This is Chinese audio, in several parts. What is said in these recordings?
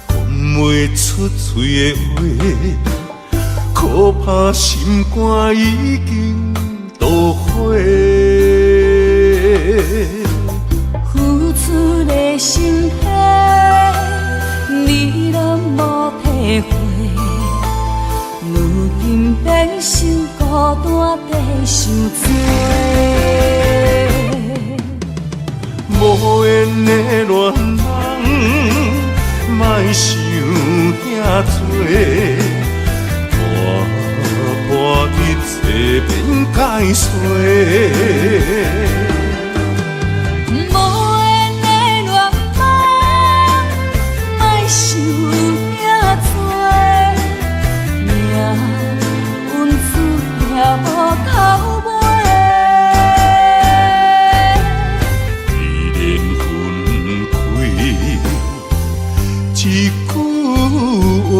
讲袂出嘴的话，可怕心肝已经妒火。付出的心血，你拢无体会。如今变成孤单地受罪。无缘的恋人，莫想遐多，破一切免解释。无缘的恋人，莫想遐多，命运注定无头尾。一句话，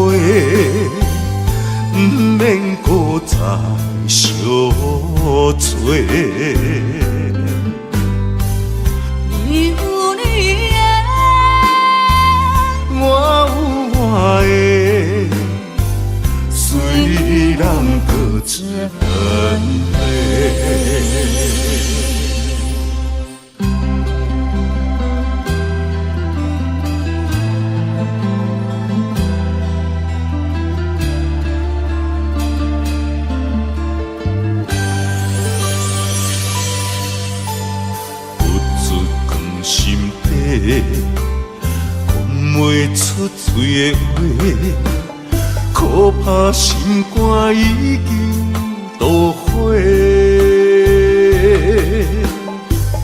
不免搁再相做。你有你的，我有我的，虽然各自分开。心底讲袂出嘴的话，可怕心肝已经妒火。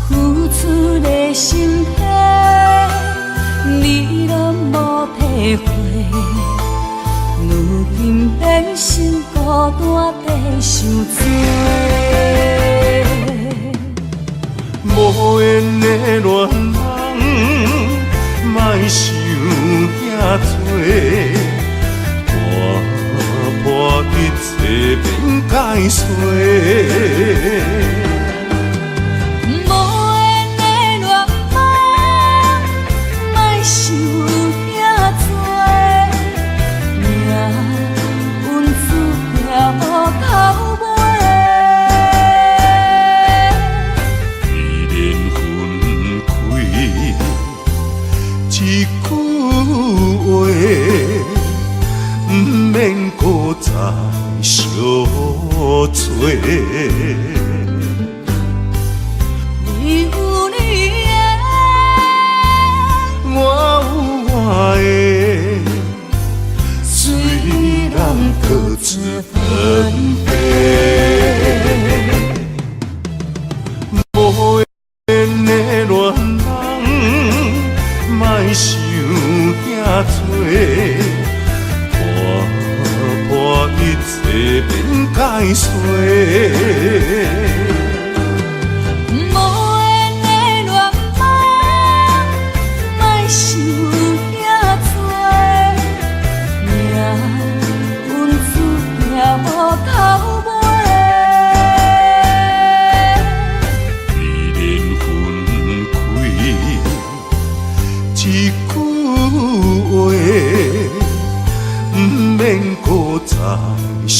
付出的心血，你拢无体会。如今变成孤单地受罪。无缘的恋人，莫想遐多，破一切免解释。无缘的恋人，莫想遐多，命运注定无头尾。一句话，不免搁再相做。你有你的，我有我的，虽然各自分开。无缘的恋人，莫想遐多，破一切免解释。无缘的恋人，莫想遐多，命运注定无头尾。一句话，不免搁再相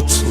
做。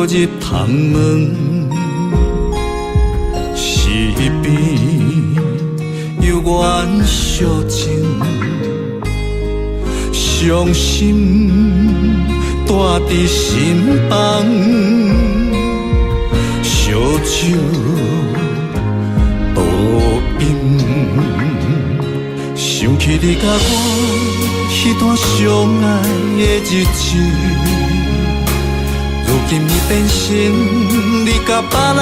入窗门，是边有缘相情，伤心带伫心房，烧酒倒饮，想起你甲我迄段相爱的日子。如今已变成你甲别人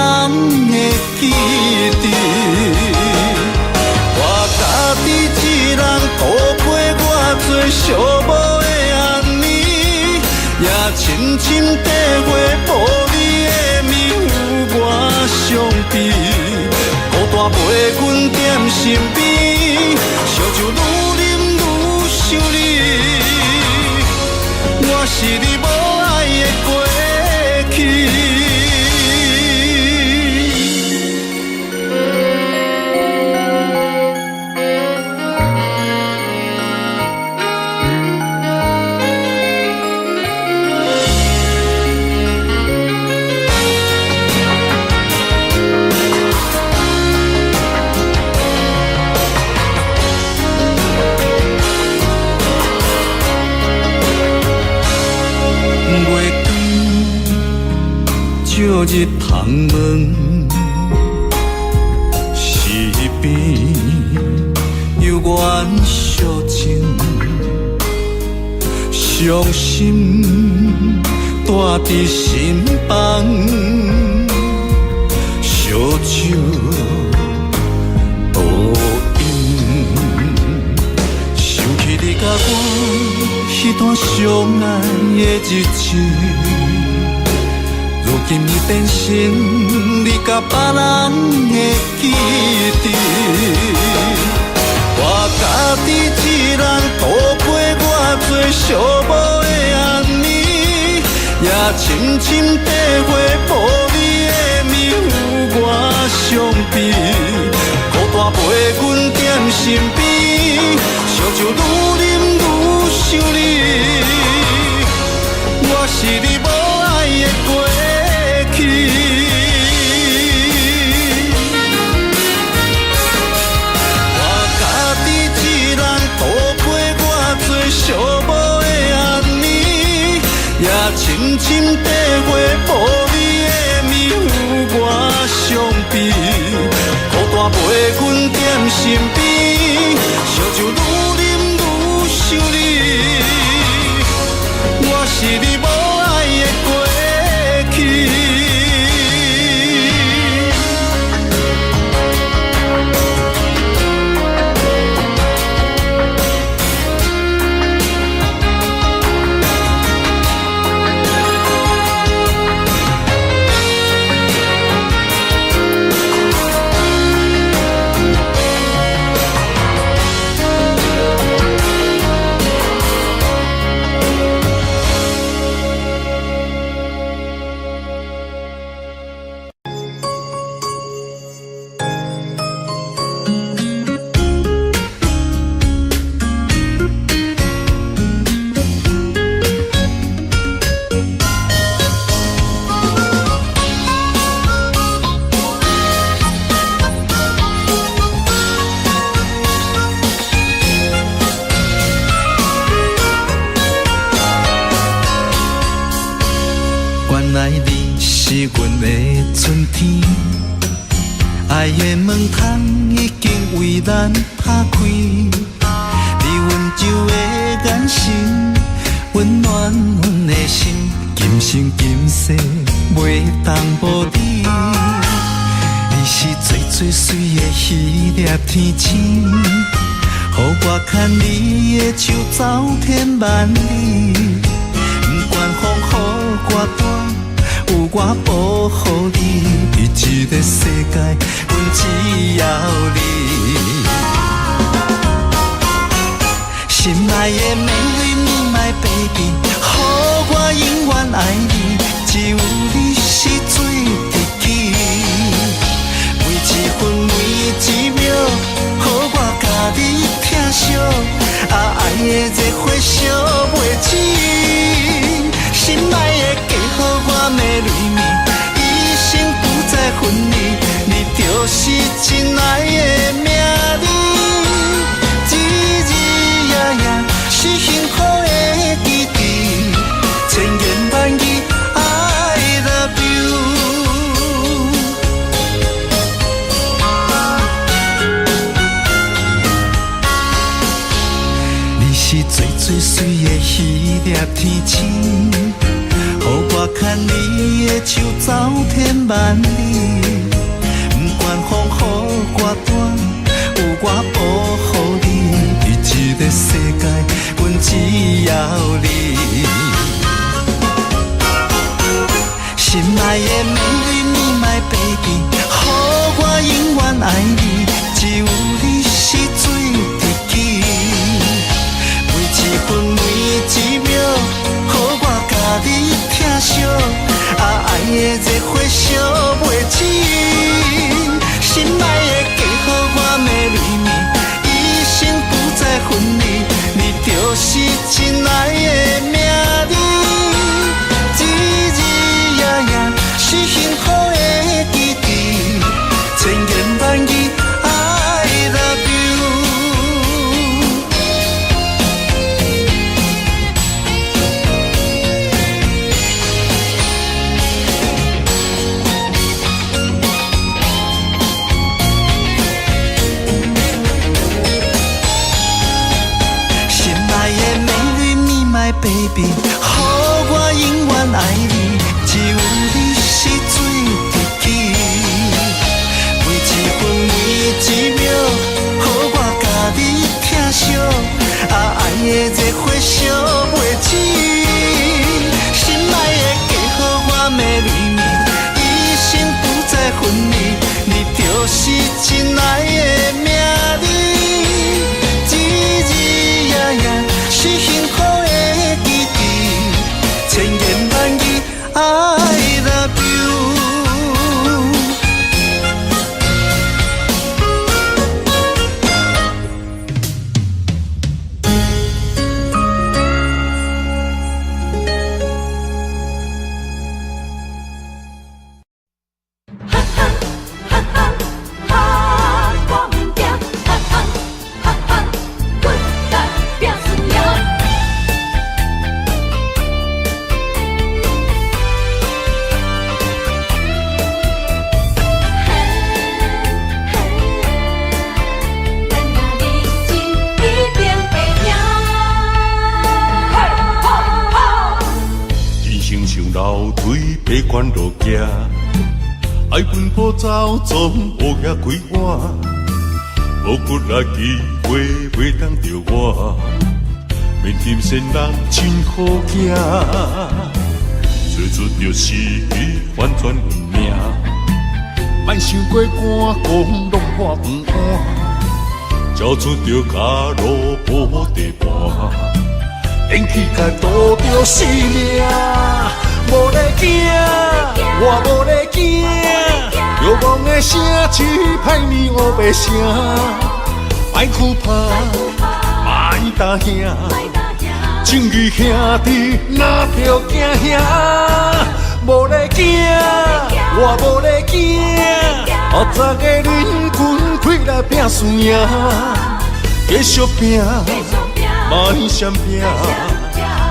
的记忆，我家己一人度过我最寂寞的暗暝，也深深体会无你的面有我伤悲，孤单陪阮踮身边，烧酒愈啉愈想你，我是你无爱的过去。照入窗门，是边有缘相情，伤心带伫心房，烧酒倒饮，想起你甲我迄段相爱的日子。如今已变成你甲别人的记忆，我家己一人度过我最寂寞的暗暝，也深深体会无你的面有我伤悲，孤单陪阮踮身边，烧酒愈啉愈想你，我是你无爱的过去，我家己一人度过我最寂寞的暗暝，也深深体会无你的面有我伤悲，孤单陪阮踮身边，烧酒愈啉愈想你，我是你无爱的过去。春天，爱的门窗已经为咱打开，你温柔的眼神，温暖阮的心，今生今世袂当无你。你是最最水的迄粒天星，予我牵你的手走天万里，不管风雨我担。有我保护你，这个世界，阮只要你。心爱的美丽my baby， 予我永远爱你，只有你是最知己。每一分每一秒，予我甲你疼惜，爱的热火烧袂止。心爱的，加予我美丽。就是真爱的名字，日日夜夜是幸福的记忆，千言万语 I love you。你是最最水的迄粒天星，予我牵你的手走天万里。不管风雨歌单，有我保护你。伫这个世界，阮只要你。心爱的美丽你my baby，予我永远爱你，只有你是最知己。每一分每一秒，予我甲你疼惜，爱的热火烧袂止。心爱的嫁予我的美丽，一生不再分离，你就是真爱的名字。日日夜夜是幸福的记忆，千言万语 I love you。Baby， 予我永远爱你，只有你是最知己。每一分每一秒，予我甲你疼惜，爱的热火烧袂止。心爱的嫁予我美丽，一生不再分离，你就是真爱的名字。日日夜夜是幸福的。千言万语 I love you。 爬悬落行，爱奔波走总乌鸦归我，无骨力机会袂当着我，面金仙人真好行，做出着失去反转运命，莫想过寒讲拢破饭碗，交出着脚路无地盘，演起甲赌着性命。无咧惊，我无咧惊，遥望的城市歹面乌白声，莫哭怕，莫担兄，情义兄弟哪着惊兄？无咧惊，我无咧惊，后早个恁群开来拼输赢，继续拼，莫闪拼。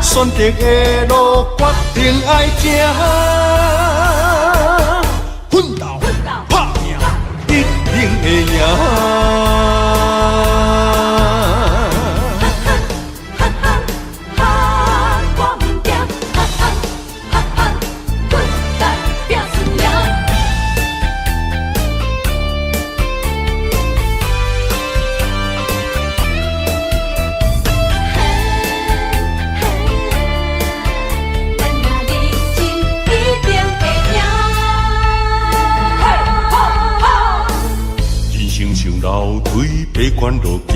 选择的路，决定爱行，奋斗打拼，一定会赢。爬悬落行，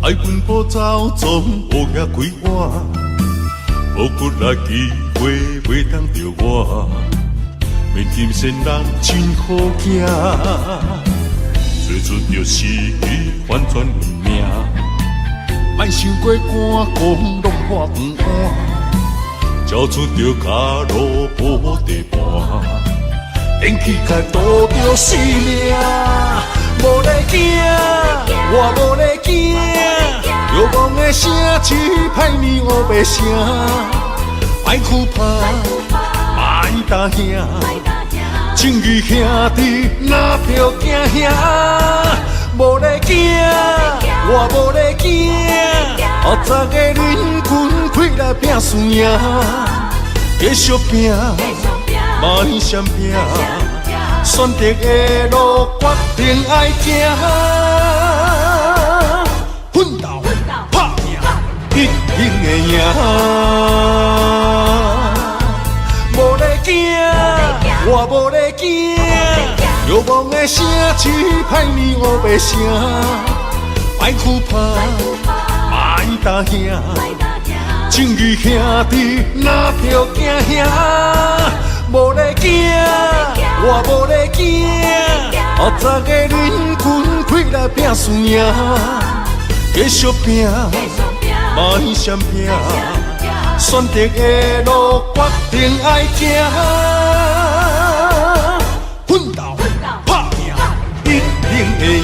爱奔波走总乌鸦归我，无骨力机会袂当着我，面金仙人真好行，做出着失去反转运命，莫想过寒讲拢破饭碗，交出着脚路无地盘，电气甲渡着性命，无咧惊，我无咧惊，遥望的城市歹面乌白声，歹哭怕，歹担兄，情义兄弟哪着惊兄，无咧惊，我无咧惊，黑早的人群开来拼输赢，继续拼。莫闪拼，选择的路决定爱行，奋斗打拼，一定会赢。无咧惊，我无咧惊，遥望的城市歹面乌白声，歹哭怕，莫担兄，情义兄弟哪着惊兄。无咧惊，我无咧惊，黑早的人群开来拼输赢，继续拼，莫闪拼，选择的路决定爱行，奋斗打拼，一定会赢。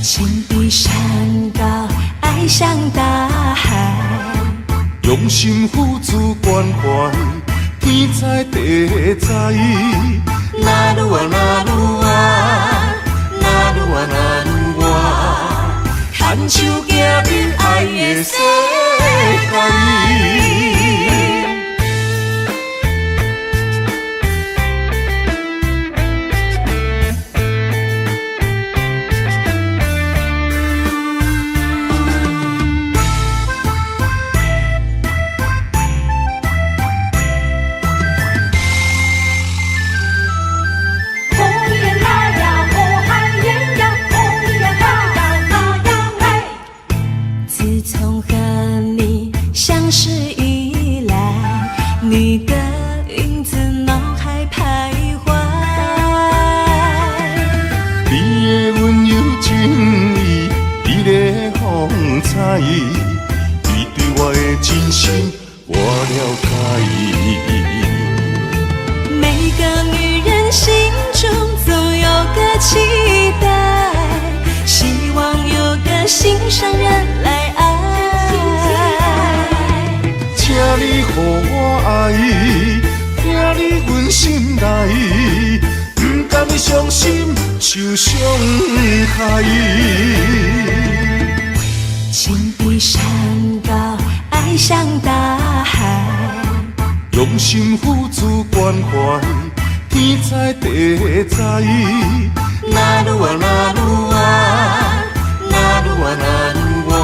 情比山高，爱像大海，用心付出关怀，天知地知。那鲁啊那鲁啊，那鲁啊那鲁啊，牵手行入爱的世界。你对我的真心，我了解。每个女人心中总有个期待，希望有个心上人来爱。请你予我爱，听你阮心内，不甘你伤心受伤害。情比山高，爱像大海，用心付出关怀，天知地知。那鲁啊那鲁啊，那鲁啊那鲁啊，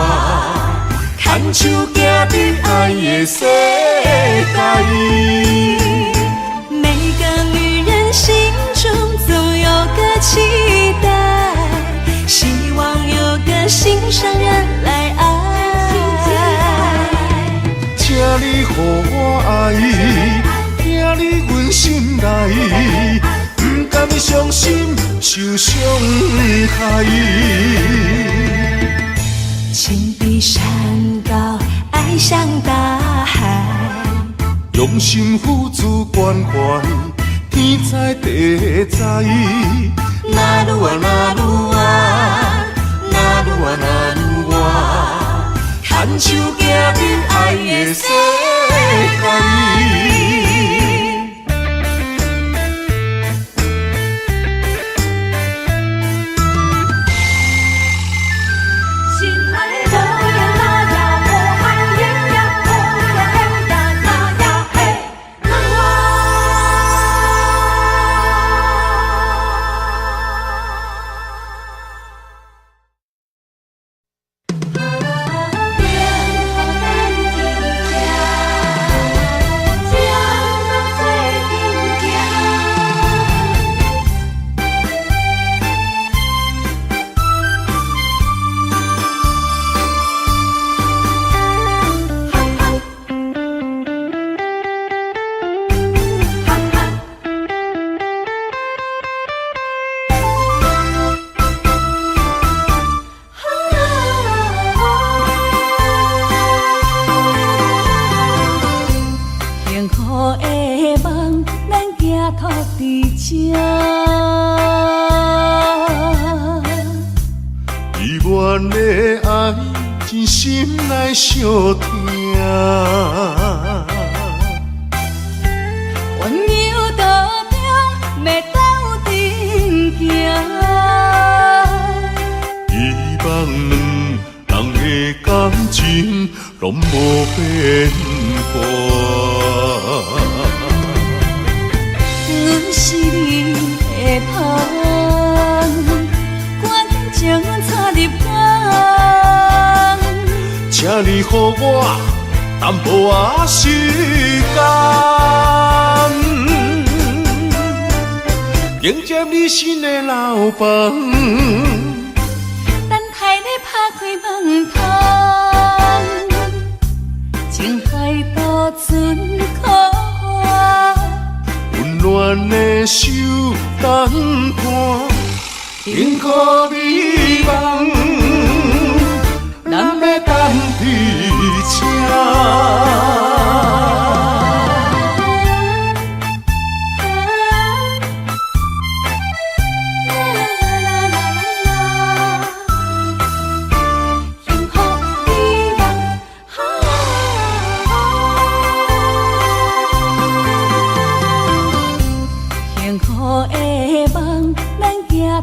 牵手行入爱的世界。每心上人来爱。请你予我爱，听你阮心内，不甘伤心受伤害。情比山高，爱像大海，用心付出关怀，天知地知。那愈啊那愈啊，那愈啊那愈啊，牵手行入爱的世界。依恋的爱，真心内相疼。温柔道中，要斗阵行。希望两人的感情拢无变卦。阮是你的香，感情插入肝。请你予我淡薄仔时间，迎接你新的老房。等待你拍开门窗，情海渡船靠我。温暖的手等伴，幸福美梦，咱要等伫车。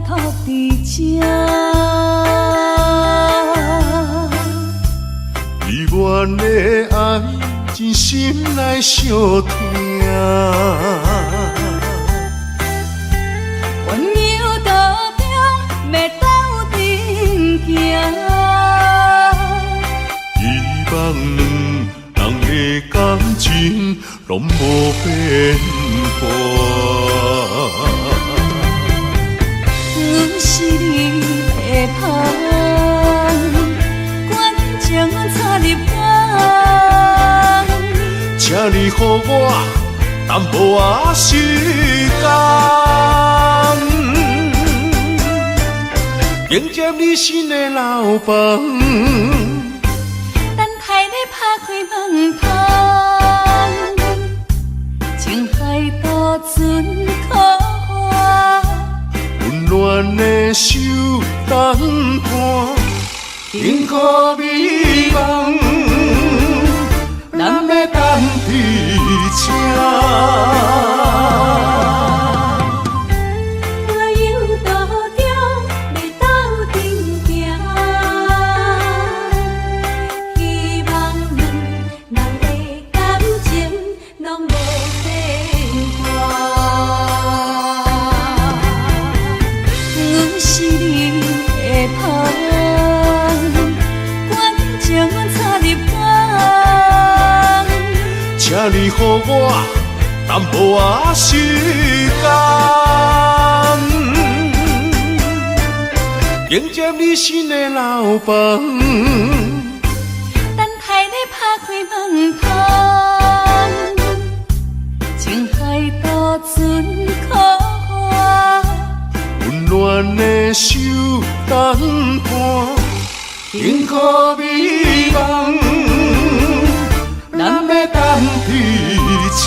托伫这，依恋的爱，真心内相疼。温柔道中，要斗阵行。希望两人的感情拢无变卦。阮是你的香，感情插入肝。请你予我淡薄仔时间，迎接你新的老房。等待你拍开门窗，情海渡船靠我。温暖的手等伴，幸福美梦，咱要等伫车。我有道中要斗阵行，希望两人的感情拢无变卦。阮是你的香，感情插入肝。请你予我淡薄仔时间，迎接你新的老房。等待你拍开门窗，情海渡船靠岸，温暖的手等伴，幸福美梦，咱要等伫这。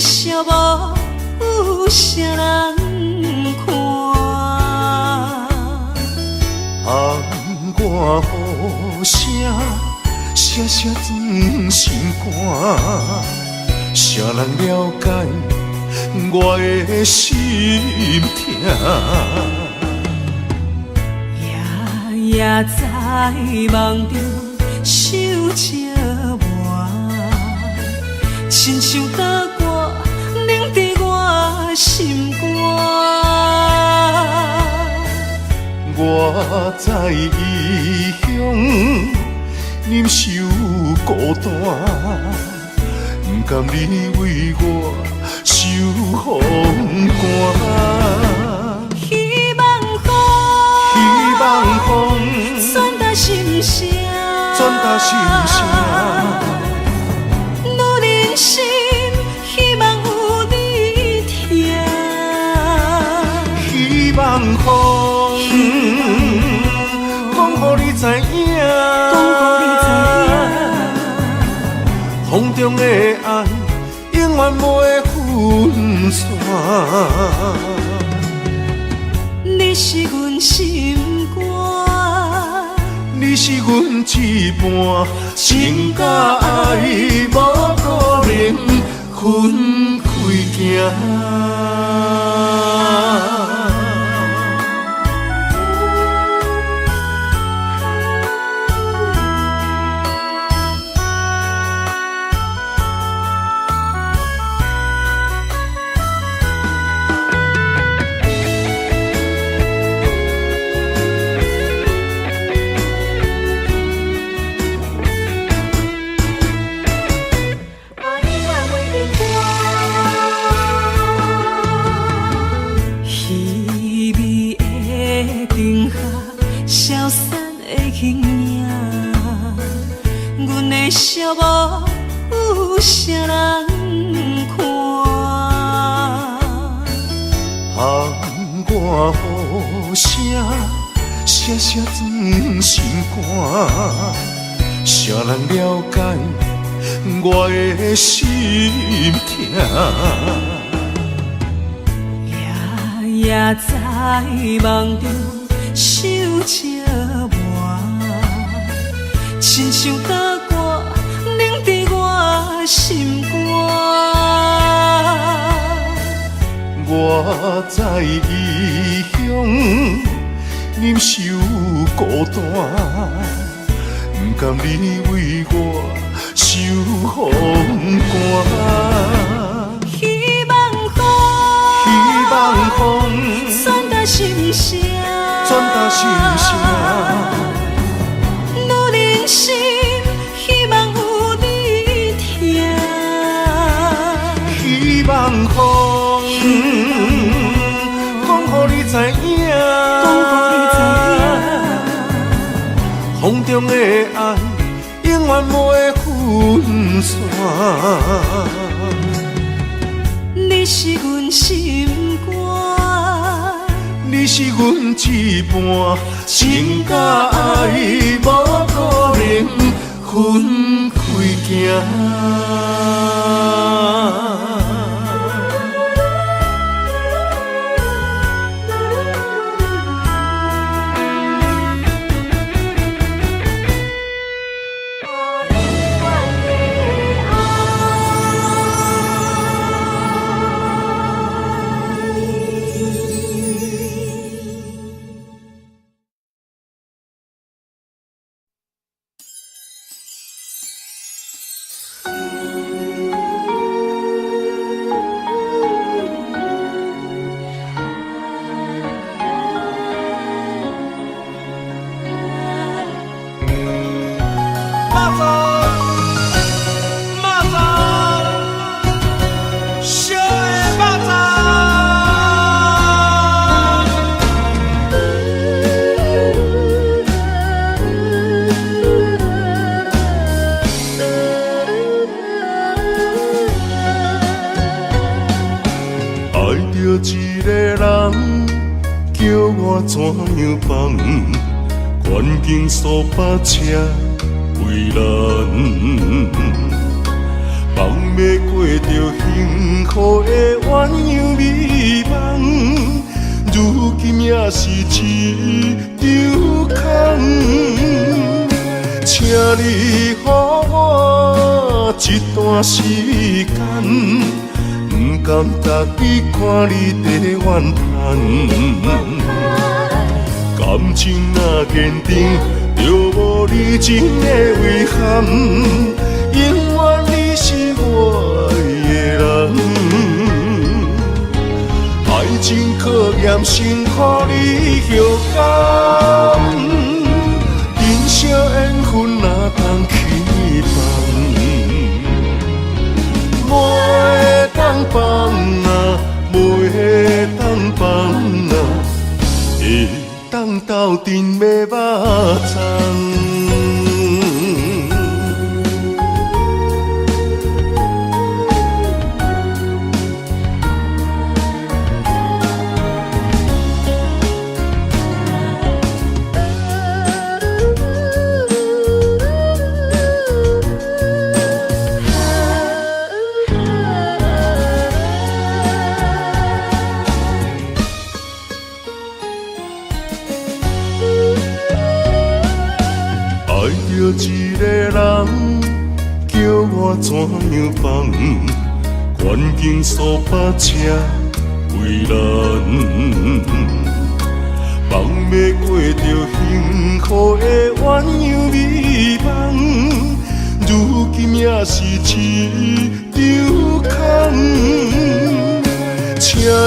寂寞有啥人看？我雨声，声声钻心肝。谁人了解我的心痛？夜夜在梦中想着我，亲像刀割凝在我心肝。我在异乡忍受孤单，不甘你为我受风寒。希望风传达心声，女人心希望有你听。希望风讲予你知影，风中的爱永远袂分散。你是阮心肝，你是阮一半，情甲爱无可能分开行。寂寞有啥人看？我雨声，声声钻心肝。谁人了解我的心痛？夜夜在梦中想着我，亲像刀割凝在我心肝。我在异乡忍受孤单，不甘你为我受风寒。希望风传达心声，女人心希望有你听。希望风讲予你知影，风中的爱永远袂分散。你是阮心肝，你是阮一半，情甲爱无可能分开行。怎样放？环境数百车为难，放要过着幸福的鸳鸯美梦，如今也是一场空。请你予我一段时间，不甘逐日看你在怨叹。感情若坚定，就无你情的遗憾。永远你是我的人，爱情考验辛苦你后甘，人生缘分哪通去放？袂当放啊，袂当放啊！当斗阵的肉粽。一个人叫我怎样放？环境数百车为难，放要过着幸福的鸳鸯美梦，如今也是一场空。请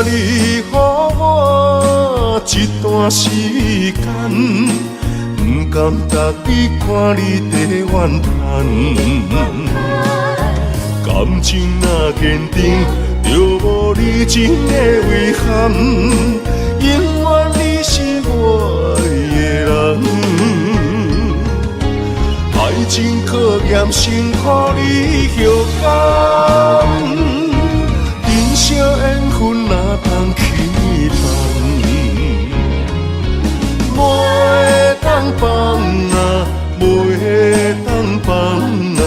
你予我一段时间。不甘逐日看你在怨叹，感情若坚定，就无你情的遗憾。永远你是我的人，爱情考验辛苦你后甘，人生缘分哪通去放？袂当放啊，袂当放啊，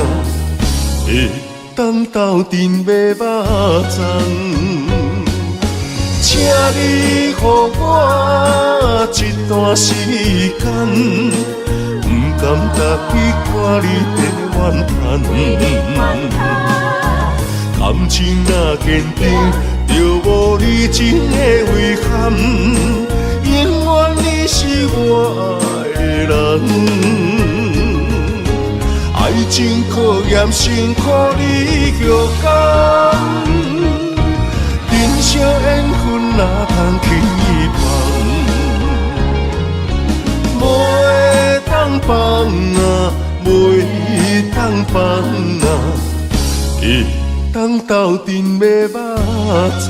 会当斗阵买肉粽。请你予我一段时间，不甘逐日看你在怨叹。感情若坚定，就无你情的遗憾。永远你是我的人，爱情考验辛苦你后甘，人生缘分哪通去放？袂当放啊，袂当放啊，会当斗阵买肉粽。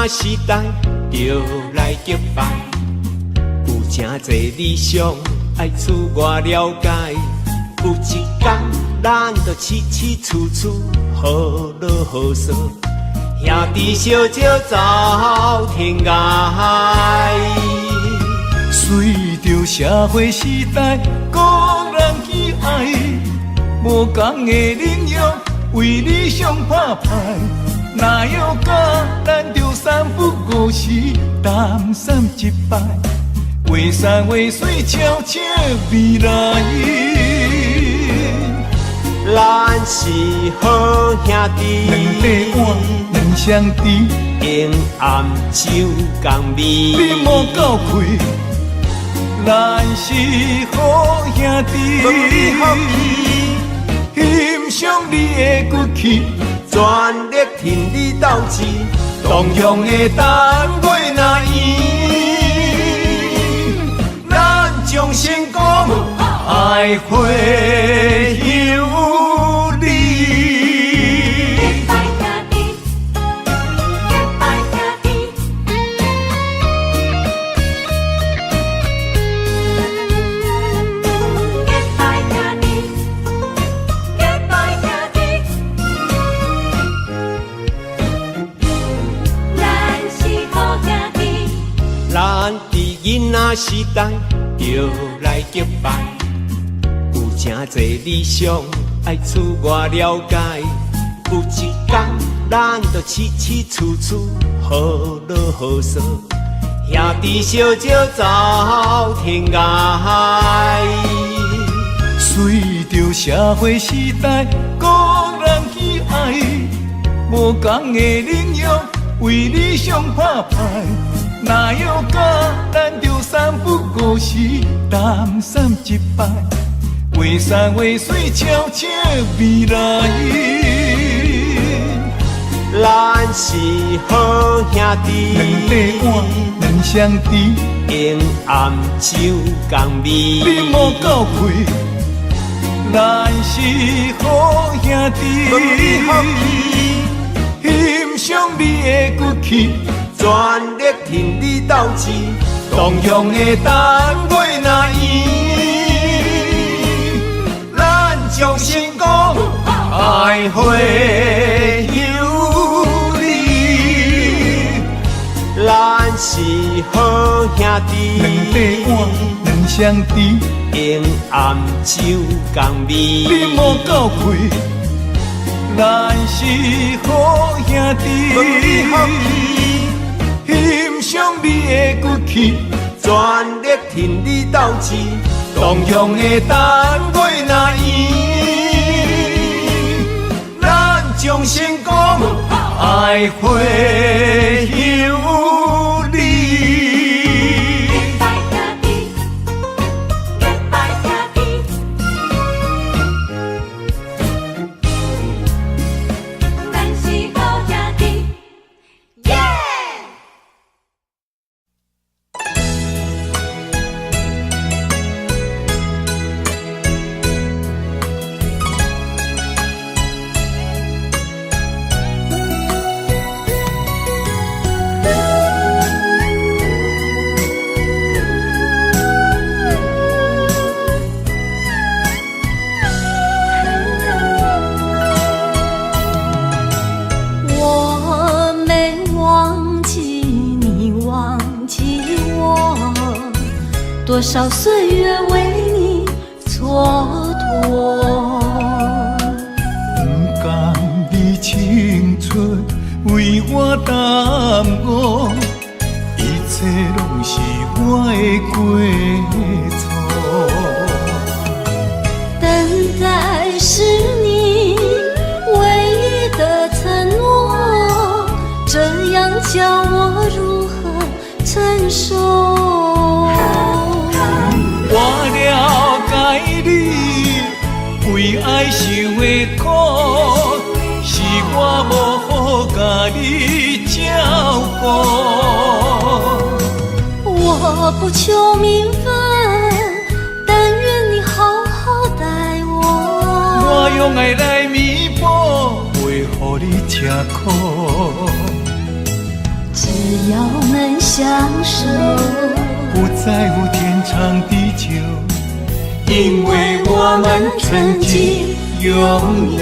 时代，就来结拜。有真侪理想爱厝外了解，有一天咱就起起厝厝好落好说，兄弟相招走天涯。随着社会时代，个人喜爱，无同的领域为理想打拼。哪有甲咱着三不五时，东山一摆，画山画水，悄悄未来。咱是好兄弟，两块碗，两相知，用暗酒共味。你莫够开，咱是好兄弟，欣赏你的骨气，全力挺你斗志，同样的单位若演，咱将成功爱会有你。咱伫囡仔时代就来结拜，有真侪理想爱厝外了解。有一天咱就起起厝厝好落好说，兄弟相招走天涯。随着社会时代，个人喜爱，无同的领域为理想打拼。哪有甲咱着三不五时，东山一摆，画山画水，悄悄未来。咱是好兄弟，两块碗，两相知，用暗酒共味。你莫够开，咱是好兄弟，欣赏你的骨气，全力挺你斗志，同样的单位若演，咱将成功爱会有你。咱是好兄弟，两块碗，两相知，用暗酒共味。你莫够开，咱是好兄弟。欣赏你的骨气，全力挺你斗志，同样的单位若演，咱将成功爱会有你。多少岁月为你蹉跎，不甘你青春为我耽误，一切拢是我的过错。等待是你唯一的承诺，这样叫我如何承受？我了解你为爱受的苦，是我无好甲你照顾。我不求名分，但愿你好好待我。我用爱来弥补，袂予你吃苦。这只要能相守，不在乎天长地久，因为我们曾经拥有。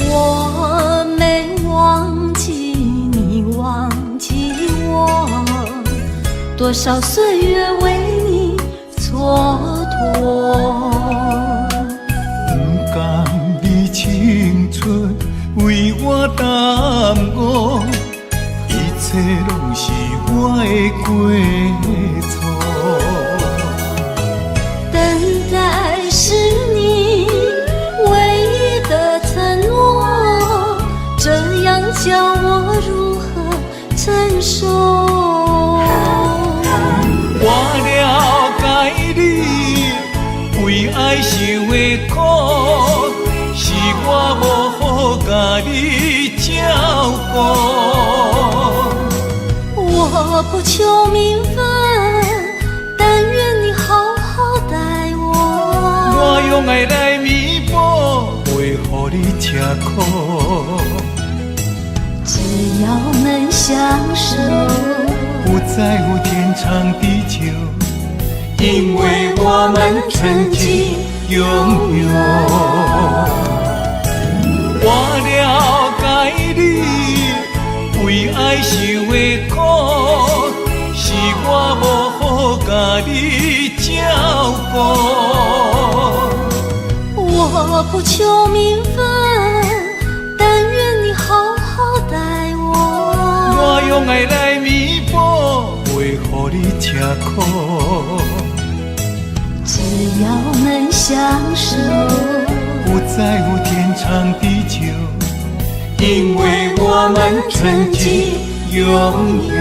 我没忘记你，忘记我，多少岁月为你蹉跎。不甘你青春为我耽误，一切拢是我的过错。等待是你唯一的承诺，这样叫我如何承受？我了解你为爱受的苦，是我无好甲你照顾。我不求名分，但愿你好好待我。我用爱来弥补，袂予你吃苦。只要能相守，不在乎天长地久，因为我们曾经拥有。我了解你为爱受的苦，是我无好甲你照顾。我不求名分，但愿你好好待我。我用爱来弥补，袂予你吃苦。只要能相守，不在乎天长地久，因为我们曾经拥有。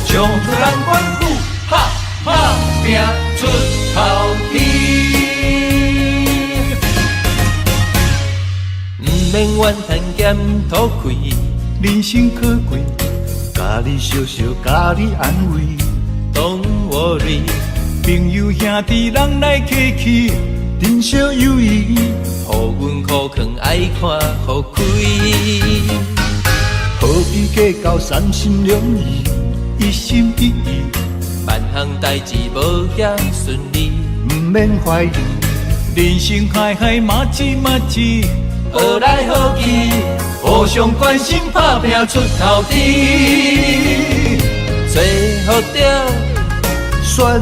将咱阮舞哈哈拼出头天，毋免怨叹咸土开，人生可贵，甲你笑笑，甲你安慰。Don't worry，朋友兄弟人来客气，珍惜友谊，互阮苦劝爱看互开。何必计较三心两意，一心一意，万项代志无遐顺利，毋免怀疑。人生海海，马子马子，好来好去，互相关心，打拼出头天。最好着选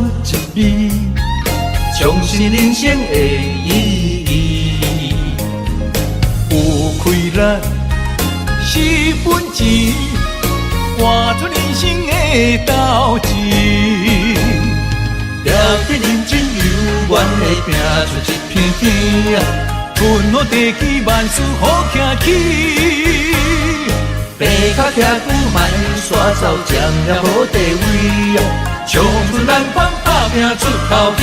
一味，重视人生的意义。有开咱4分钱，换出人生的斗志。了得认真有愿的拼出一片天啊！分好地气，万事好行起。爬脚徛久莫煞走，占了无地位啊！冲出咱方，打拼出头天。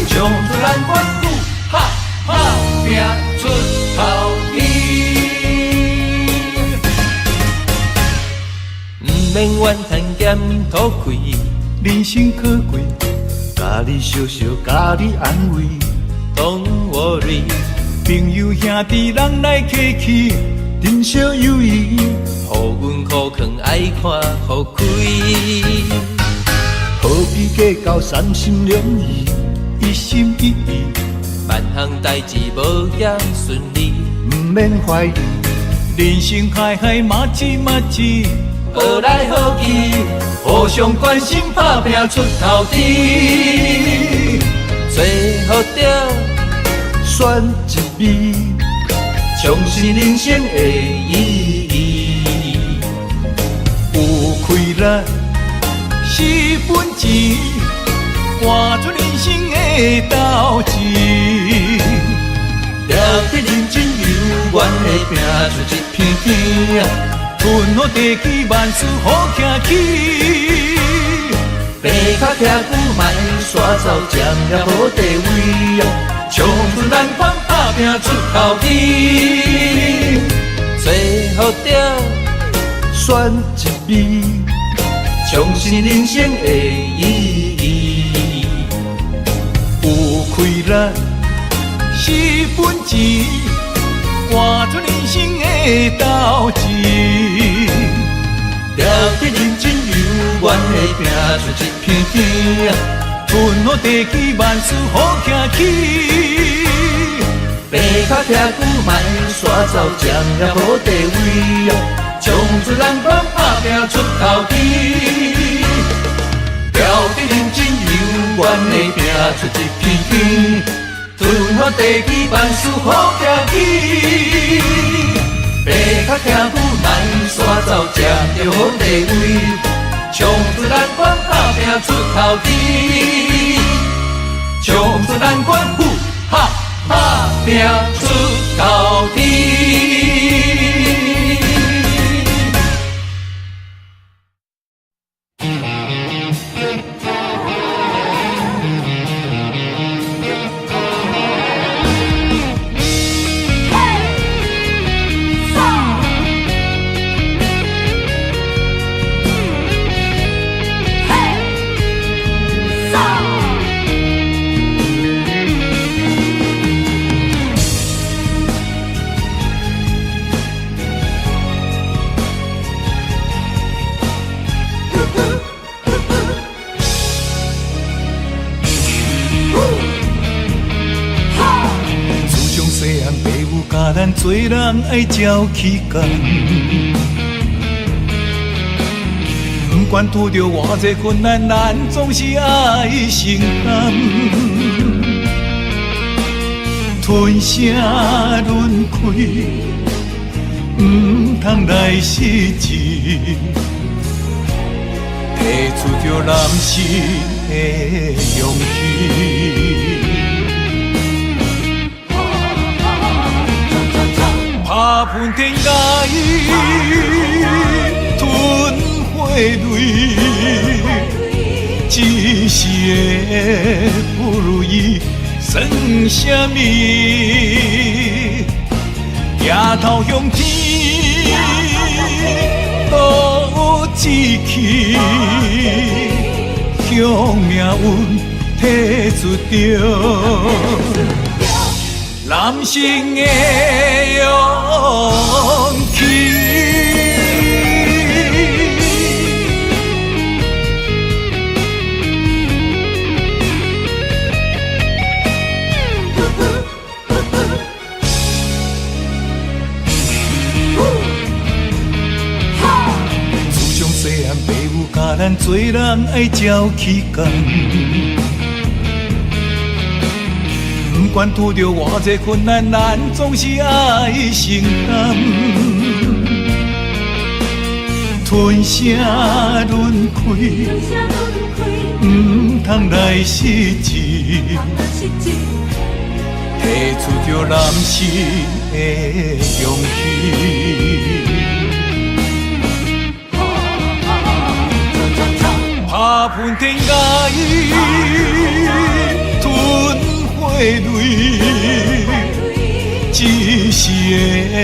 冲出咱阮舞哈哈拼出头天。毋免怨叹咸土开，人生可贵，甲你笑笑，甲你安慰。Don't worry，朋友兄弟人来客气，珍惜友谊，互阮苦劝爱看互开。何必计较三心两意，一心一意，万项代志无也顺利，毋免怀疑，人生海海马起马起，好来好去，互相关心，打拼出头天，最好着选一味，重视人生的意义。有开咱是本钱，换出人生的斗志。了得认真有愿的拼出一片天，吞好地气，万事好行起。白脚徛久莫煞走，占了好地位，冲出咱款打拼出头天，最好着选一味，重视人生的意义。有开咱是本钱，换出人生的斗志。了得认真有愿的拼出一片天，吞好地气，万事好行起。白脚徛久莫煞走，占了好地位，冲出咱款打拼出头天。了得认真有愿的拼出一片天，吞好地气，万事好行起。白脚徛久莫煞走，占着好地位，冲出咱款打拼出头天，冲出咱款哈打拼出头天。咱做人爱照起工，不管拄着偌济困难，咱总是爱承担。吞声轮开，唔通来失志，提出着男性的勇气。打喷天涯，吞火泪，一时的不如意算什么？抬头向天，多志气，向命运提出着男性的勇气。自从细汉父母教咱做人爱照起工，不管拄着偌济困难，咱总是爱承担。吞声轮开，唔通来失志，提出着男性的勇气。打喷天涯，吞火泪，一时的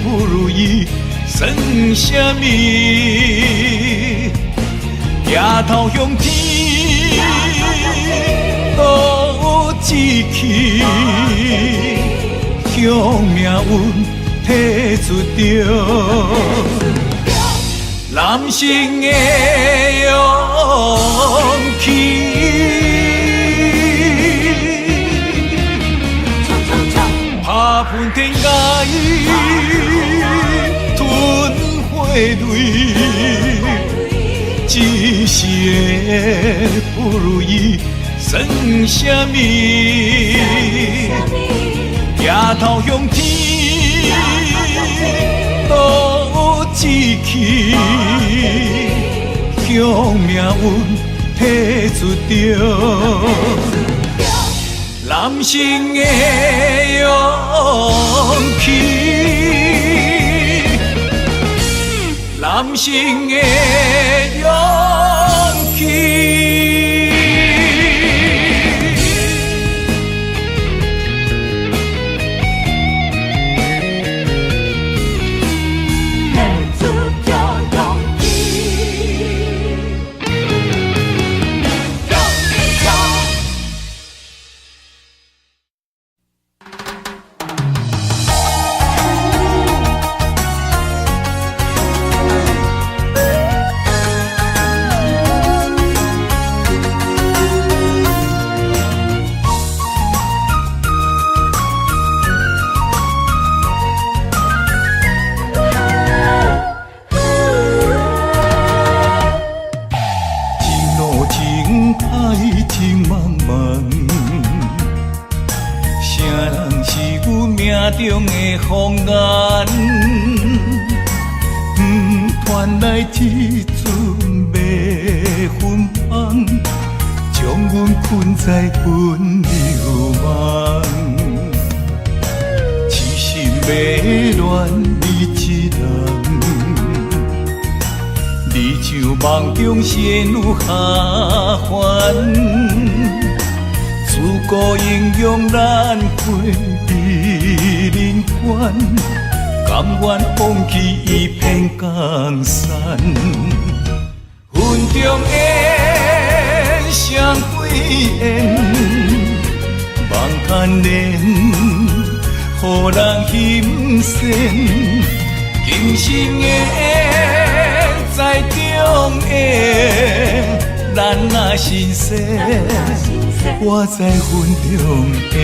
不如意算什么？抬头向天，多志气，向命运提出着男性的勇气。拍喷天涯，吞火泪，一世的不如意算什么？抬头向天，赌志气，向命运提出着。男性的勇气，男性的勇气。中的风眼，传来一阵迷魂香，将阮困在魂流梦。痴心迷恋你一人，你像梦中仙女下凡，自古英勇难会。人权，甘愿放弃一片江山。云中烟，双对烟，望看莲，予人欣羡。今生的缘，在中缘，咱若心细，我在云中烟。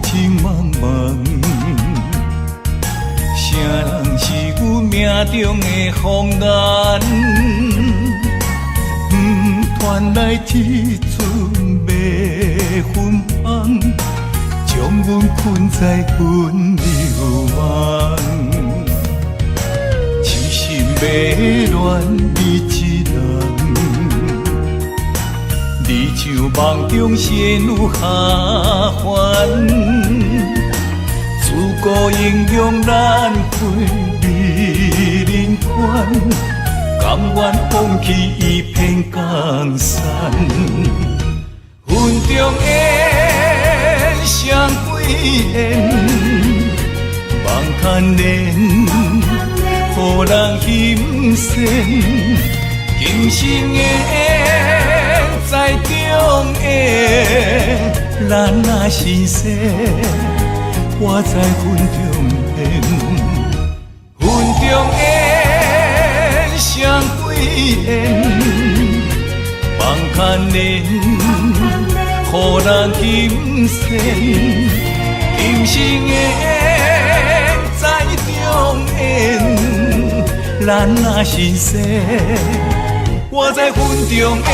情茫茫，谁人是阮命中的风眼？传来一阵迷魂香，将阮困在魂流梦。痴心迷恋你一人。你像梦中仙女下凡，自古英勇难会美人权，甘愿放弃一片江山。云中烟，双对烟，望看莲，予人欣羡。今生的缘，在中缘，咱若心细，我在云中烟。云中烟，双对烟，望看莲，予人欣羡。今生的缘，在中缘，咱若心细。我在云中烟。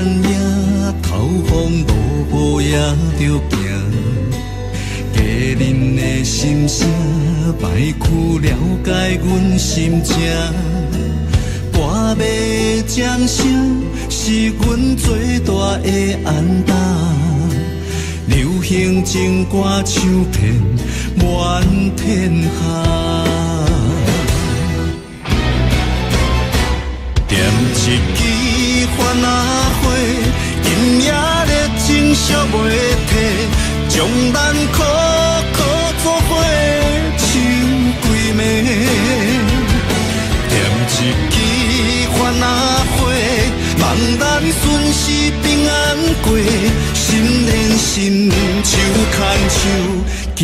寒夜，透风落雨也着行。家人的心声，歹去了解阮心情。歌迷掌声，是阮最大的安踏。流行情歌唱遍满天下。点一支番仔火，今夜热情烧袂退，将咱苦苦作伙唱几暝。点一支番仔火，望咱顺时平安过，心连心，手牵手，行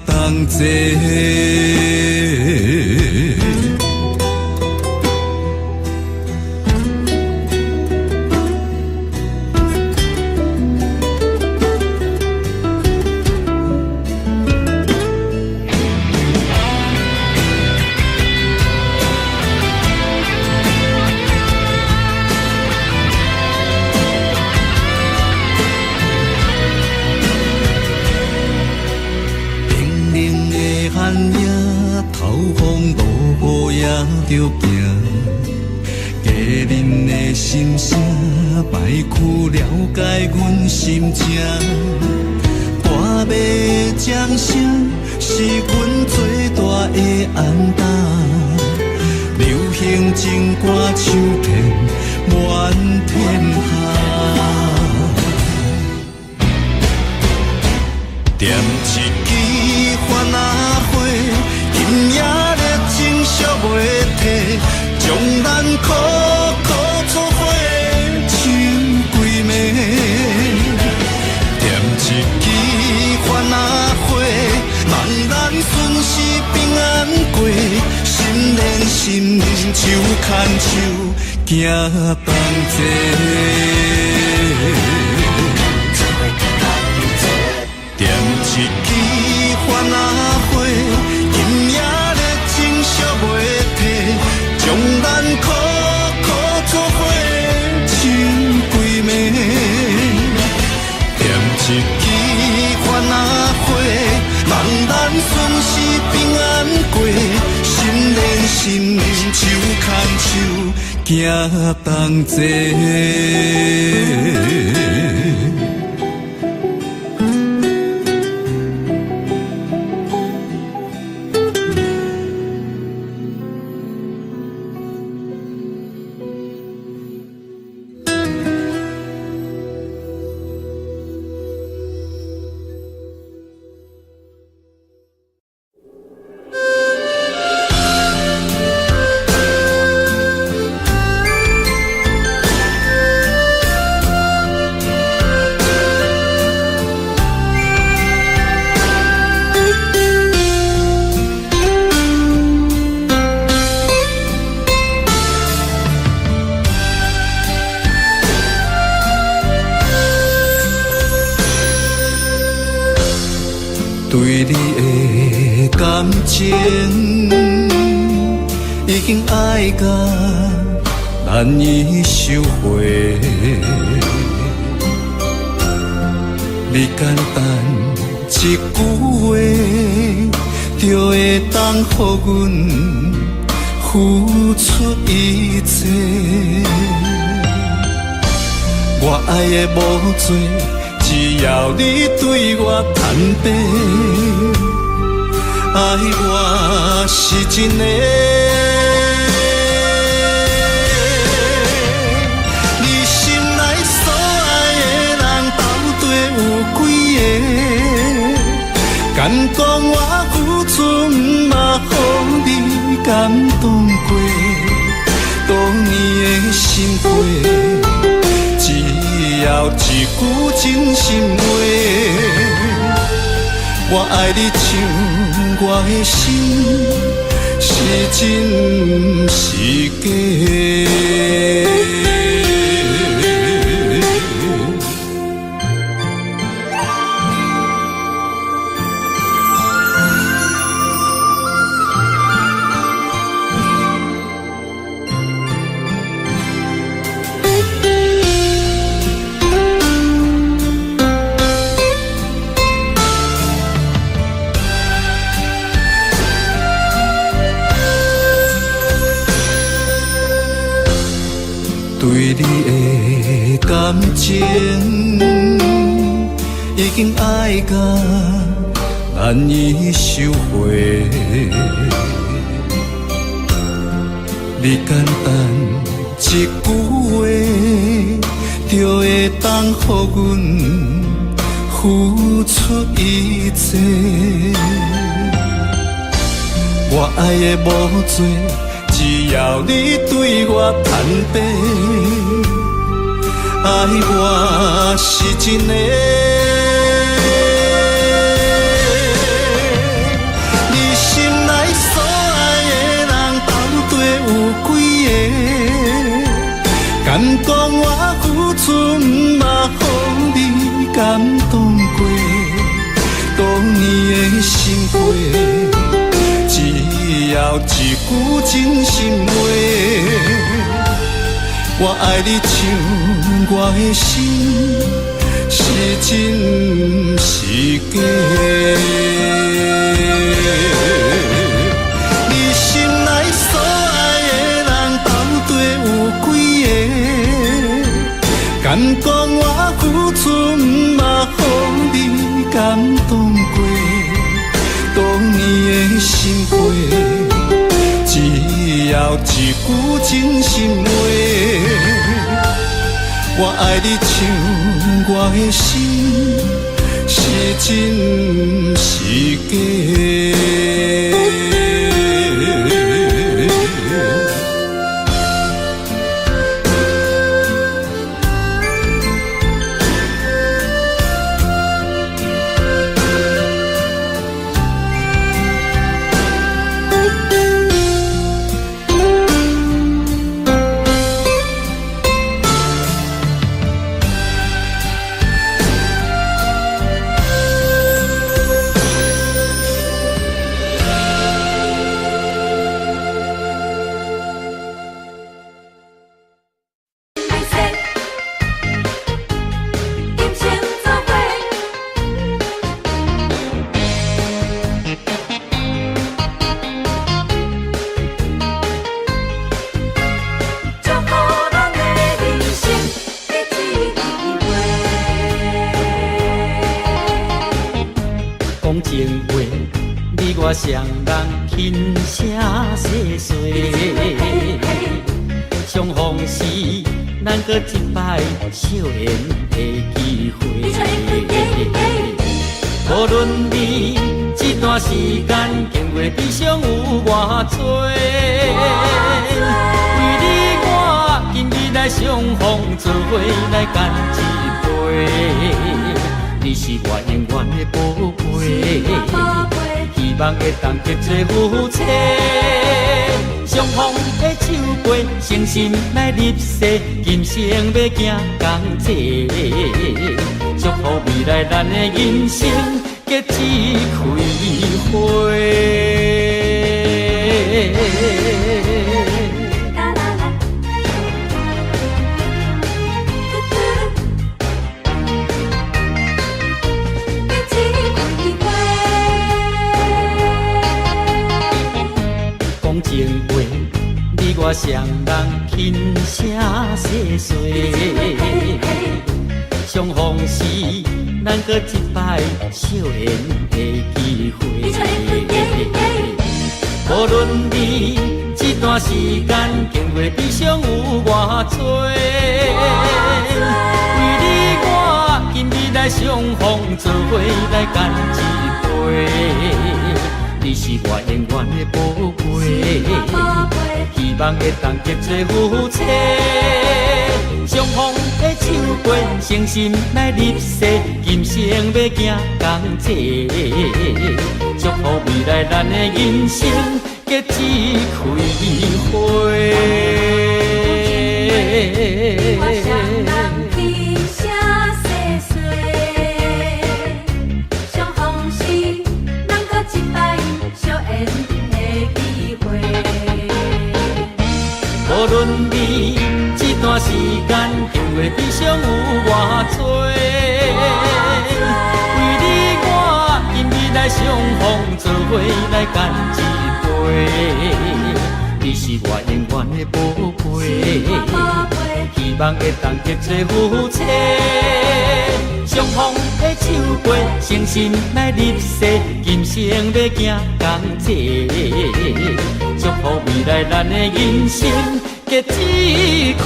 同齐。着行，家人的心声，歹去了解阮心情。歌迷掌声，是阮最大的安踏。流行情歌唱遍满天下。点一支番仔火，今夜热情烧袂退，将咱苦苦作伙唱几暝。点一支番仔火，望咱顺时平安过，心连心，手牵手，行同齐。点一支番仔火，今夜热情烧袂退，将咱苦苦作伙唱几暝。点一支番仔火，望咱顺时平安过，心连心，手牵手，行同齐。对你的感情已经爱到难以收回，你简单一句话，就会当予阮付出一切。我爱的无多，只要你对我坦白，爱我是真的。你心内所爱的人到底有几个？敢讲我付出嘛，予你感动过，多年的心血。只要一句真心话，我爱你像我的心，是真是假？感情已经爱到难以收回，你简单一句话，就会当予阮付出一切。我爱的无多，只要你对我坦白，爱我是真的。你心内所爱的人到底有几个？敢讲我付出毋嘛，予你感动过？多年的心血。只要一句真心话，我爱你像我的心，是真是假？你心内所爱的人到底有几个？敢讲我付出毋嘛，予你感动过？多年的心血，只要一句真心话，我爱你像我的心，是真是假？双人轻声细碎，相逢时咱搁一摆笑颜的机会。无论你这段时间经过悲伤有偌多，为你我今日来相逢，做伙来干一杯。你是我永远的宝贝。希望会当结做夫妻，相逢的手背，诚心来入世，今生要行同齐。祝福未来咱的人生结一开花。情话，你我双人轻声细碎，相逢时咱搁一摆笑颜的机会。无论你这段时间经过悲伤有偌多，为你我今日来相逢，做伙来干一杯。你是我永远的宝贝，希望会当结做夫妻。相逢的手背，诚心来入世，今生要行同齐。祝福未来咱的人生结一开花。无论你这段时间经过悲伤有偌多，为你我今日来相逢，做伙来干一杯。你是我永远的宝贝，希望会当结做夫妻。相逢的手背，诚心来入世，今生要行同齐。祝福未来咱的人生结一开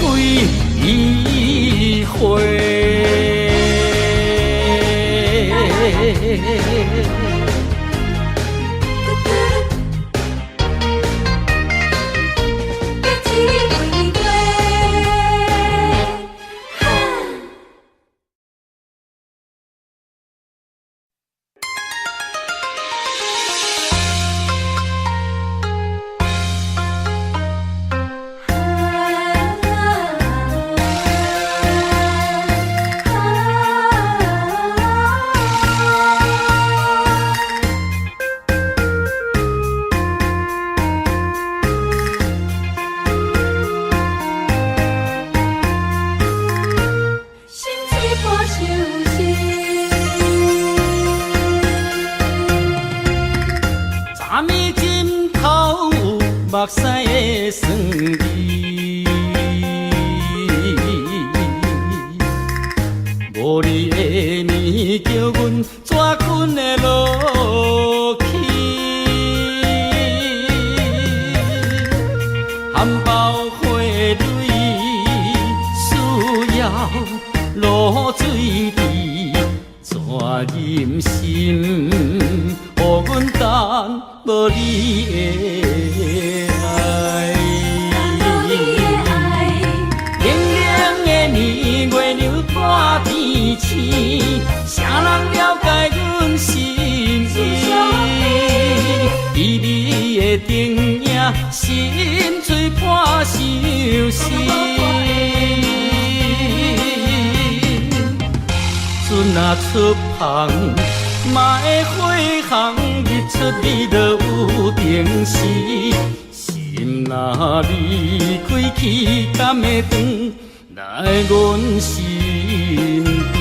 一花。目屎的酸味，无你的面叫阮怎困会落去？含苞花蕊需要露水滴，怎忍心予阮等无你的？啥人了解阮心意？伫你的灯影，心碎破相思。船若出航，嘛会火航，日出你就有定时。心若离开去，敢会转来阮心边？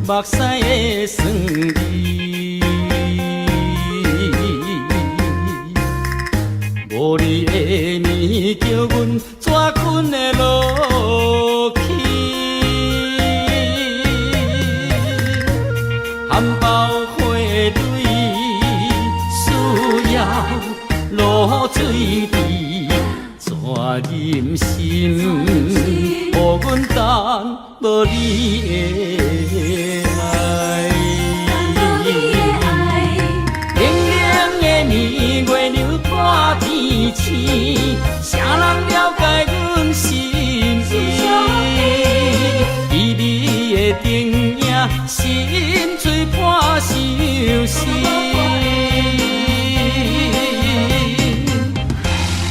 目屎的酸味，无你的面叫阮怎困会落去？含苞花蕊需要露水滴，怎忍心予阮等无你的？啥人了解阮心意？伫你的灯影，心碎破相思。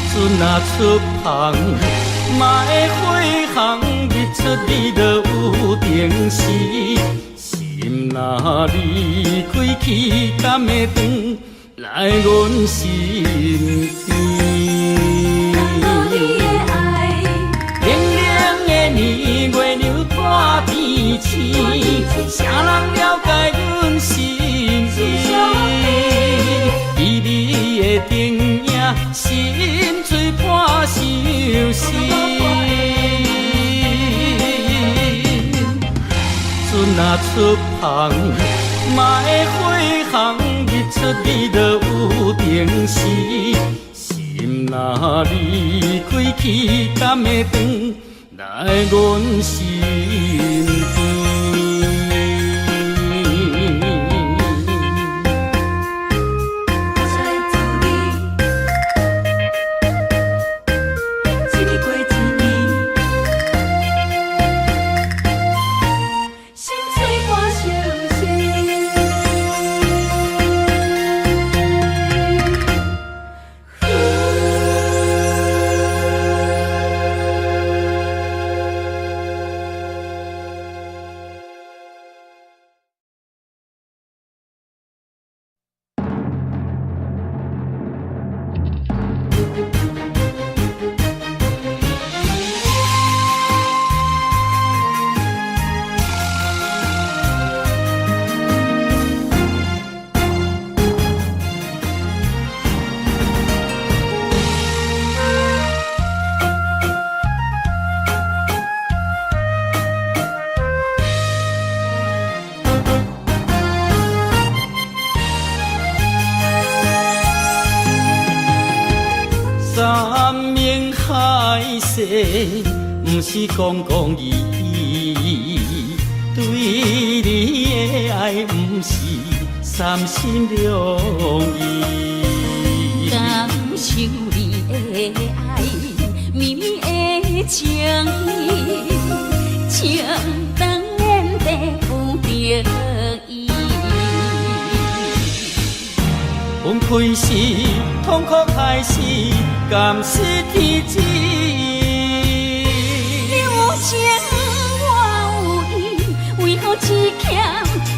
船若出航，嘛会火航，日出你就有定时。心若离开去，敢会转来阮心边？啥人了解阮心意？伫你的灯影，心碎破相思。船若出航，嘛会火航，日出你就有定时。心若离开去，敢会转来阮心边？明海誓，不是讲讲义义，对你的爱不是三心两意。感受你的爱，绵绵的情意，情当然地有着伊。分开时，痛苦开始，甘是天知。你有情，我有意，为何只欠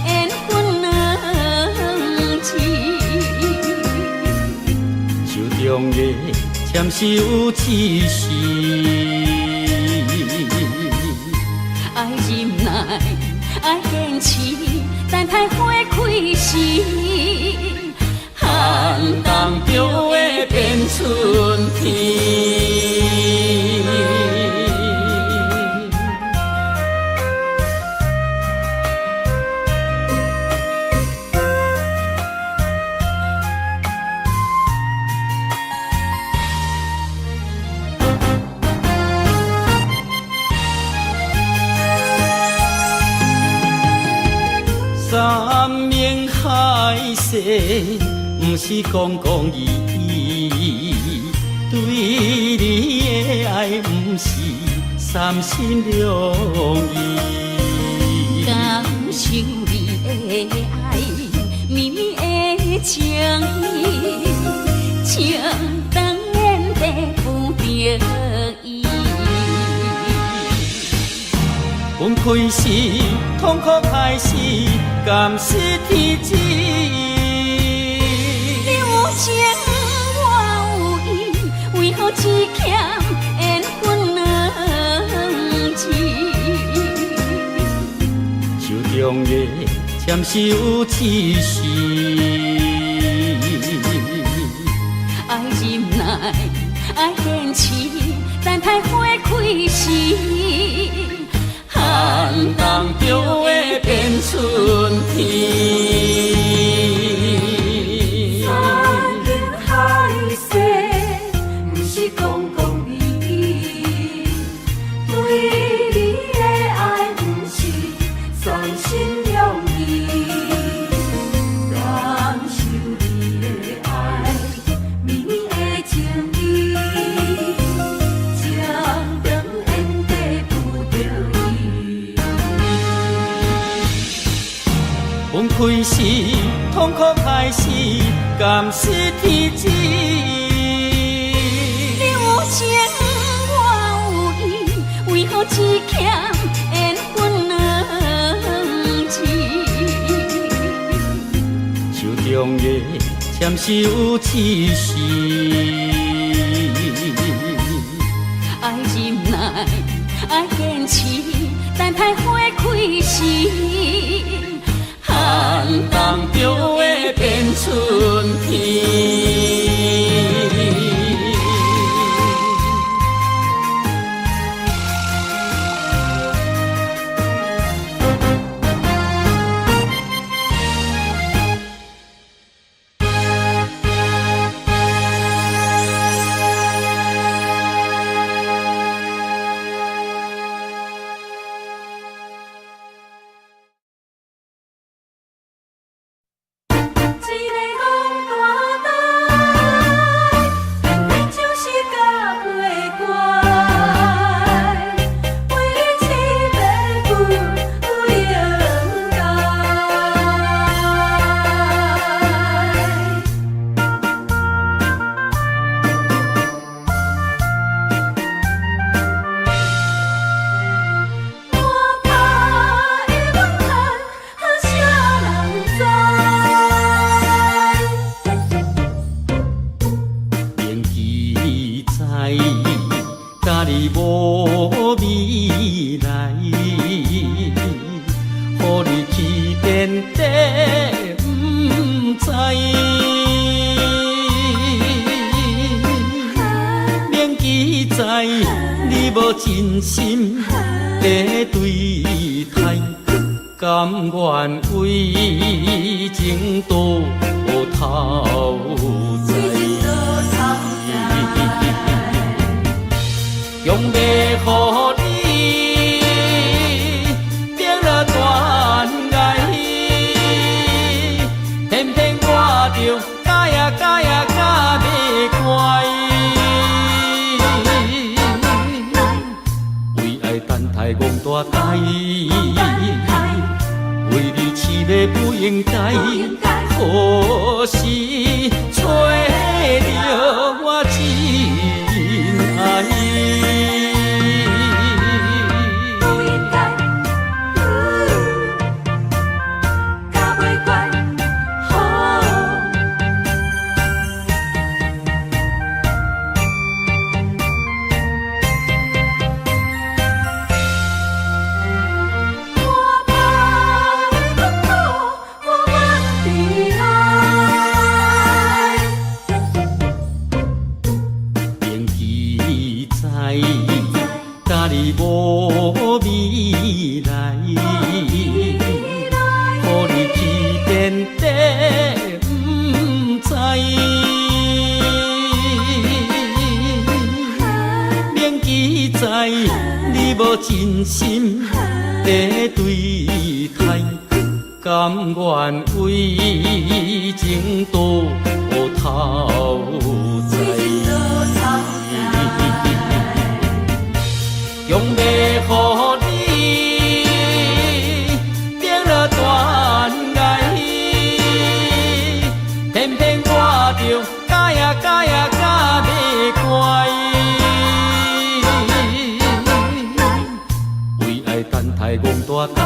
缘分两字？手中的签收只是爱忍耐，爱坚持，等待花开时。寒冬就会变春天。三明海誓，不是讲讲义义，对你的爱不是三心两意。感受你的爱，绵绵的情意，情当然地有着伊。分开时，痛苦开始，甘是天知。你有情，我有意，为何只欠缘分两字？手中的签收只是爱忍耐，爱坚持，等待花开时。寒冬就会变春天。三明海誓，不是讲讲义义，对你的爱不是三心两意。感受你的爱，绵绵的情意，情当然地有着伊。分开时，痛苦开始，甘是天知。你有情，我有意，为何只欠缘分两字？手中的签收只是爱忍耐，爱坚持，等待花开时。寒冬就会变春天。真心的对待，甘愿为情多头在。用要予你定了断崖，偏偏我着假呀假呀假袂乖。为爱等待戆大台，为你痴迷不应该，可是找着我真爱。不应该，甲袂惯，好。我怕你痛苦，我怨悲哀。铭记在，甲你无未来，予你去遍地不知。铭记在，你无真心在对待，甘愿为情多头栽。用要予你定了断崖，偏偏我着假呀假呀假袂乖。为爱等待戆大台，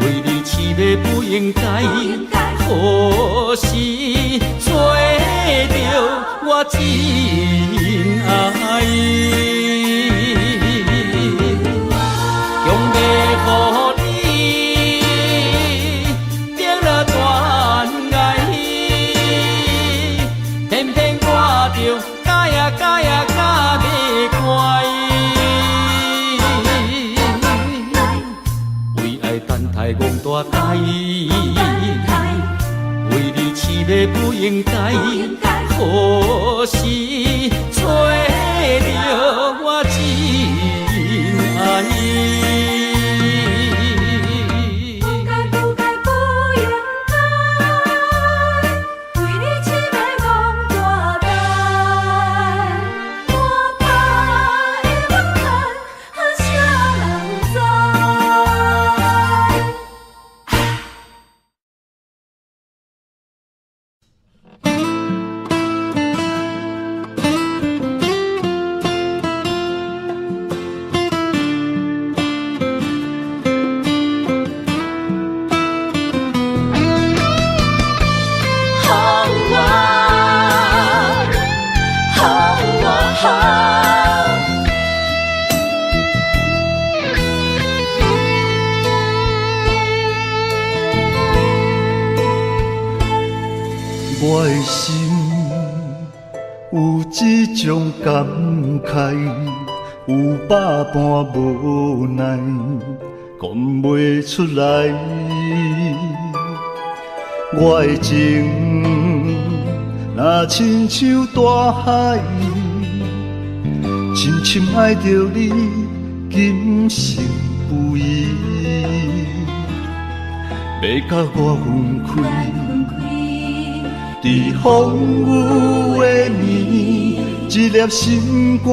为你痴迷不应该，可是找着我真爱。用要予你定了断崖，偏偏我着假呀假呀假袂乖。为爱等待戆大台，为你痴迷不应该，可是找着我真爱。不该不该不应该，为你痴迷戆大台。我怕会忘返，啥人知？我的心有这种感慨，有百般无奈，讲袂出来。我的情若亲像大海，深深爱着你，今生不移。要甲我分开。在风雨的暝，一粒心肝，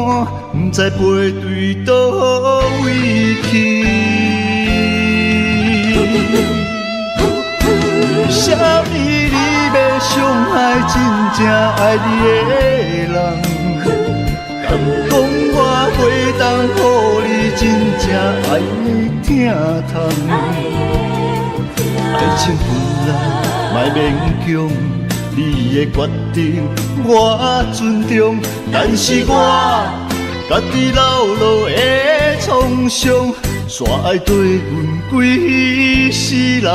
不知飞对倒位去。为什么你要伤害真正爱你的人？敢讲我袂当予你真正爱的疼痛？爱情本来莫勉强。你的决定我尊重，但是我家己老路的创伤，煞爱对阮几世人。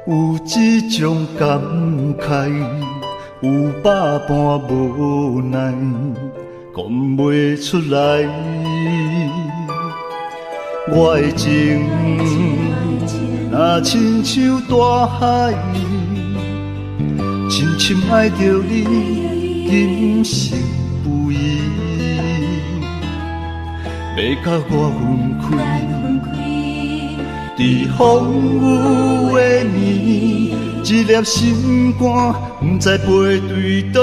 有一种感慨，有百般无奈，讲袂出来。我的情若亲像大海，深深爱着你，今生不移。要甲我分开，伫风雨的暝，一粒心肝，不知飞对倒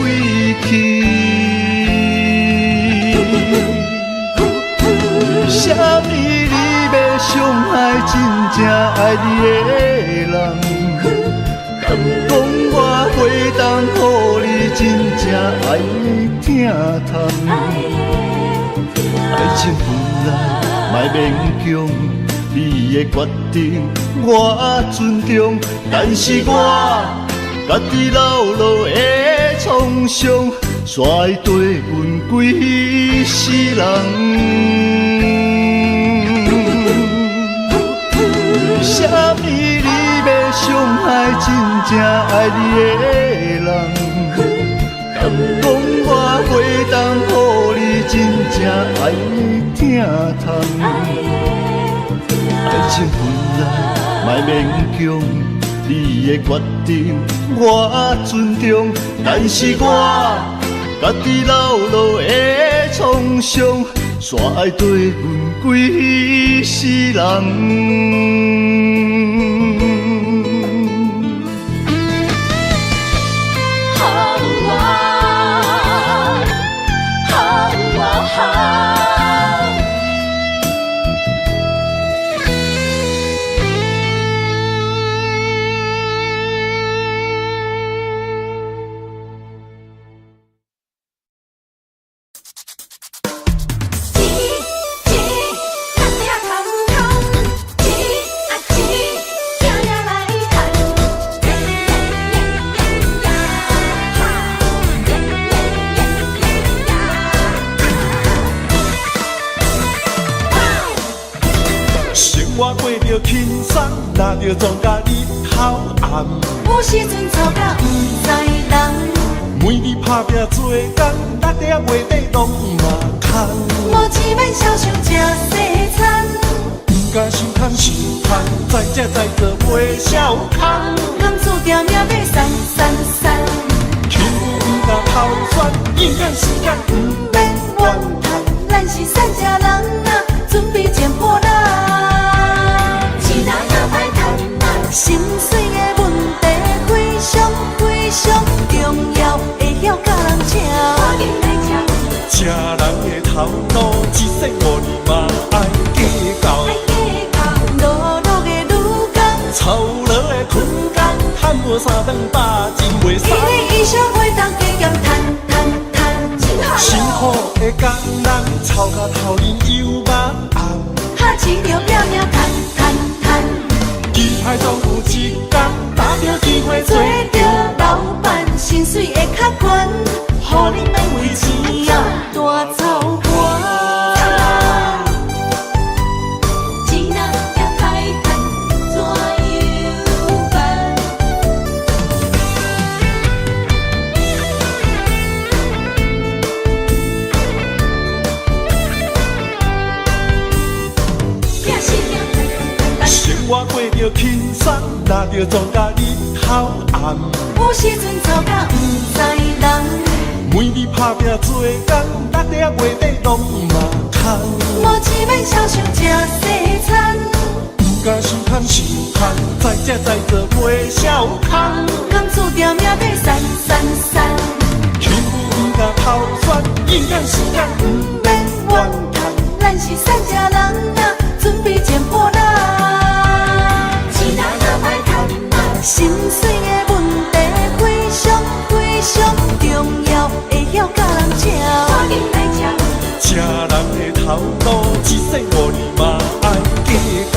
位去。啥物你要伤害真正爱你的人？敢讲我会当予你真正爱疼痛？爱情分来莫勉强，你的决定我尊重，但是我家己流落的创伤，煞会对阮几世人。啥物你要伤害真正爱你的人？敢讲我会当予你真正爱疼痛？爱情分来莫勉强，你的决定我尊重，但是我家己流落的创伤，煞爱对阮几世人。我过着轻松，拿着庄甲日头暗。有时阵吵甲不知人，每日打拼做工，六点月底拢嘛空。无钱免少想吃西餐，不敢想贪想贪，再吃再做袂少空。甘注定命要散散散，轻浮不敢偷选，永远时间不免怨叹。咱是善食人啊，准备捡破烂。心碎的问题非常非常重要，会晓甲人请。吃人的头脑，一世五年嘛爱计较。落落的女工，操劳的困工，赚无3顿饱，真袂爽。一年以上会当加减赚。辛苦的工人，操到头面油麻红。哈钱着拼命赚。期盼总有一天，打着机会做着老板，薪水会较悬，予你免为钱啊大操盘。钱若也歹赚，怎样办？生活过着轻松，拿着庄甲日头暗。有时阵吵甲不知人，每日打拼做工，六点月底拢嘛空。无钱免少想吃西餐，不敢想贪想贪，再吃再做袂少空。甘注定命要散散散，轻浮不敢偷选，永远时间不免怨叹。咱是善食人啊，准备捡破烂。心碎的问题非常非常重要，会晓甲人请。吃人的头脑，一世5年嘛爱计较。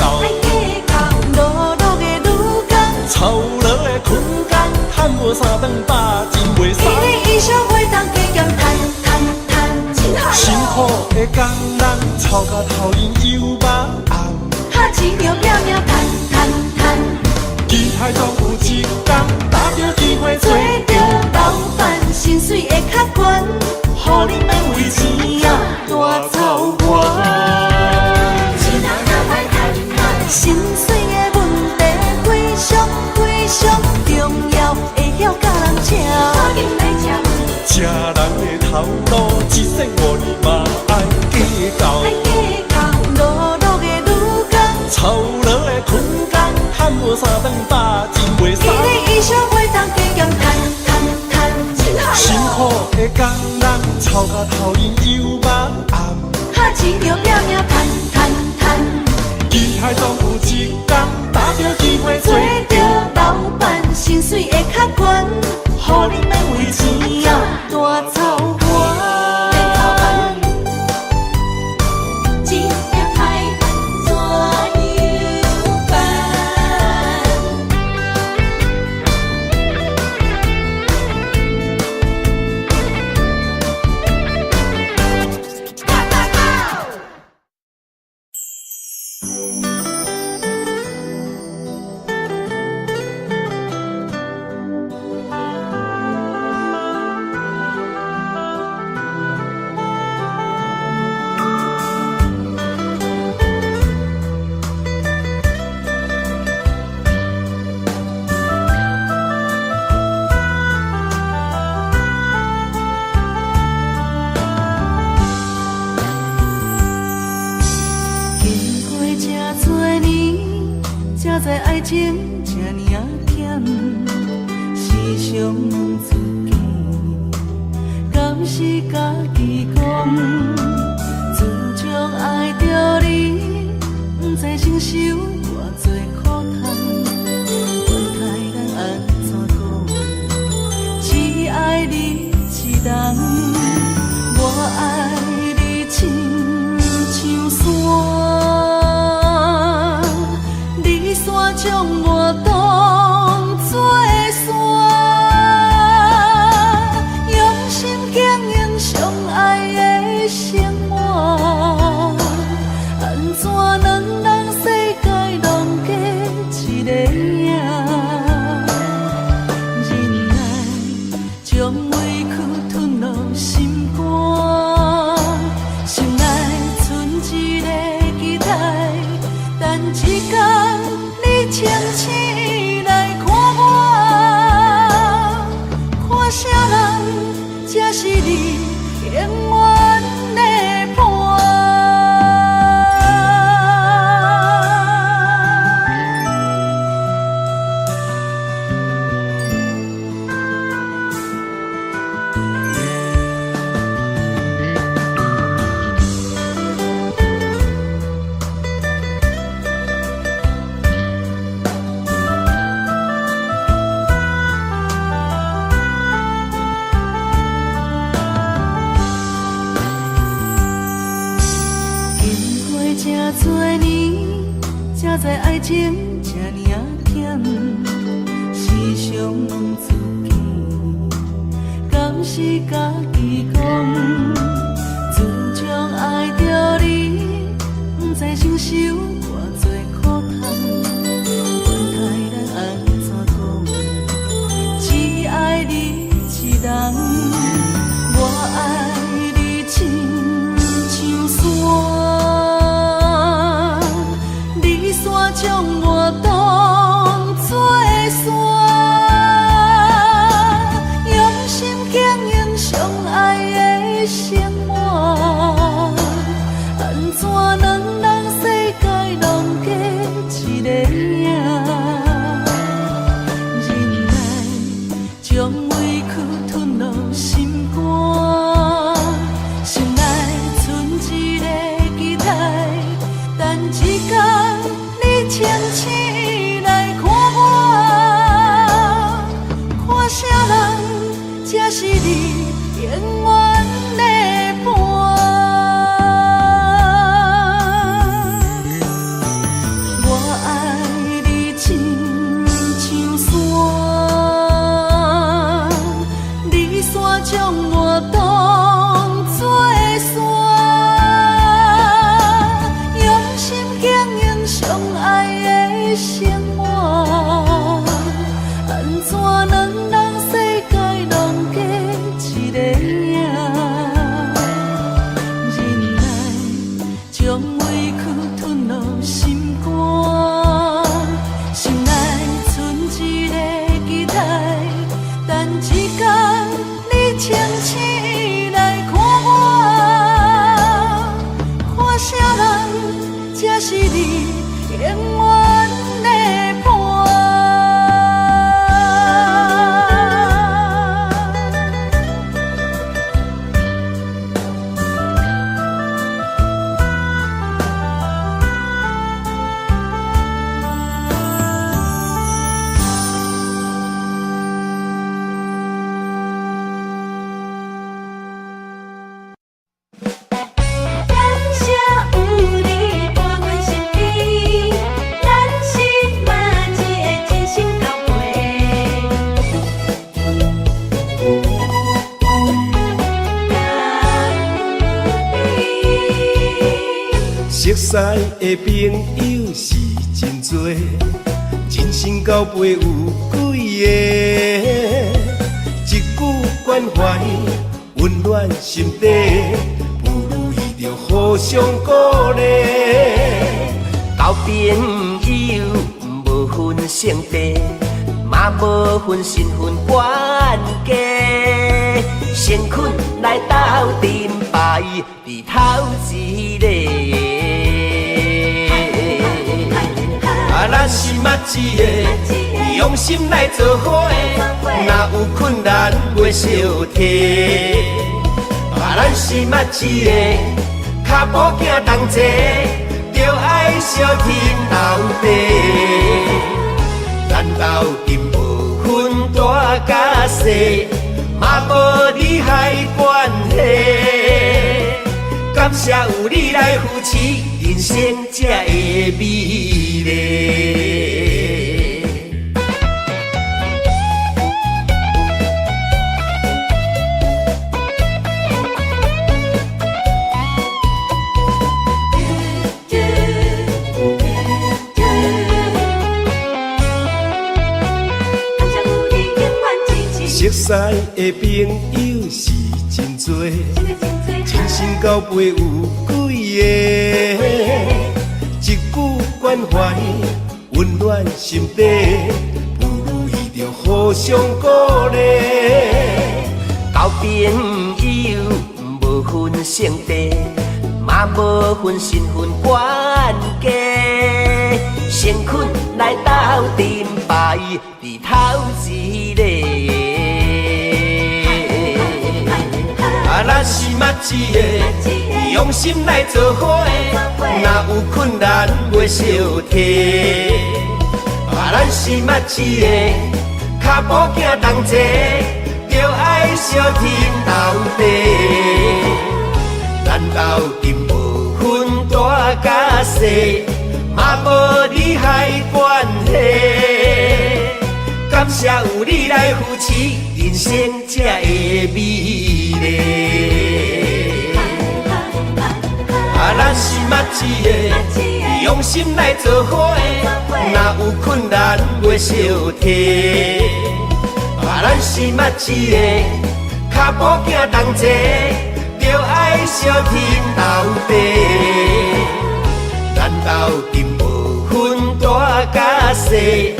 落落的女工，操劳的困工，赚无3顿饱，真袂爽。一年以上会当加减赚。辛苦的工人，操到头面油麻红。哈钱着拼命赚。期一天搭着机会做着老板，薪水会较悬，互你免为钱啊大操盘。薪水的问题非常非常重要，会晓甲人吃。赶紧来吃。吃人的头路，一生活你嘛爱计较。爱计较，碌碌的女工，操劳的困工，赚无3顿饱，真袂一日以上袂当加减赚赚赚，辛苦的工人，操到头晕又目暗。哈钱着拼命赚赚赚，厉害总有一天搭着机会做着老板，薪水会较悬，互你免为钱啊大操盘。钱要歹办怎样办？才知爱情这呢啊险，时常问自己，敢是家己讲？自从爱着你，不知承受偌多苦痛。问太人安怎讲？只爱你一人，我爱你亲像山。将我当作山，用心经营相爱的生活，安怎两人世界拢加一个影？忍耐将委屈吞落心肝，心内存一个期待，等一天。清醒来看我，看啥人才是你永远的伴？多年，才知爱情这呢啊险，时常问自己，敢是家己讲？自从爱着你，不知承受偌多苦痛。问太人安怎讲？只爱你一人，我爱你亲像山。将我当作山，用心经营相识的朋友是真多，真心交陪有几个？一句关怀温暖心底，不如意着互相鼓励。交朋友无分性别，嘛无分身份关系，先困来斗阵牌，伫头一个。咱是默一个，用心来做伙，若有困难袂小提。咱是默一个，脚步行同齐，着爱相挺斗地。咱斗阵无分大甲细，嘛无利害关系。感谢有你来扶持，人生才会美丽。熟识的朋友是真多，真心交陪有几个？一句关怀温暖心底，不如意着互相鼓励。交朋友无分性别，嘛无分身份关系，先困来斗阵牌，伫头一个。咱是默一个，用心来做伙，若有困难袂小提。咱是默一个，脚步行同齐，着爱相挺斗地。咱斗阵无分大甲细，嘛无利害关系。感谢有你来扶持，人生才会美丽。咱是默一个，用心来做伙，若有困难袂小提。咱是默一个，脚步行同齐，着爱相挺斗地。咱斗阵无分大甲细，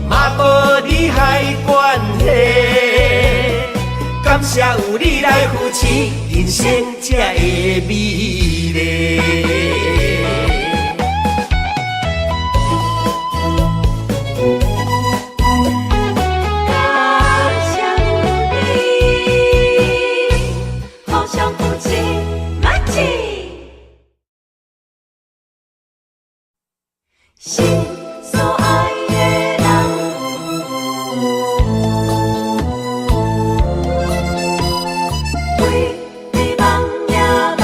嘛无利害关系。感谢有你来扶持，人生才会美丽。心所爱的人，为你梦也梦，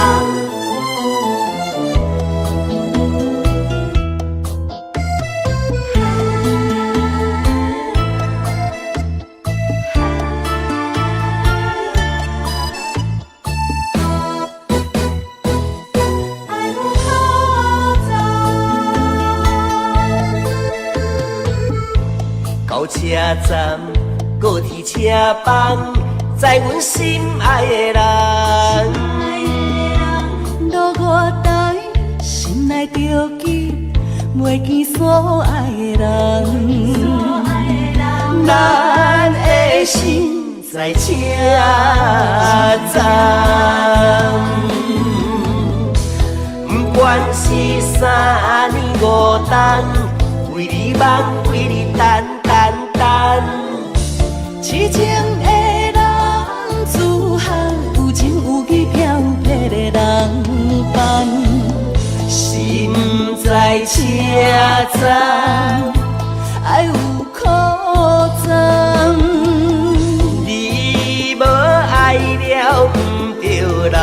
爱有好走。到车站，高铁车房，载阮心爱的人。路外台，心内着记，袂记所爱的人。咱的心在车站，不管是三年五冬，为你梦，为你等。痴情的人，自汉有情有义飘撇的人伴，心在车站，爱有苦惨。你无爱了不着人，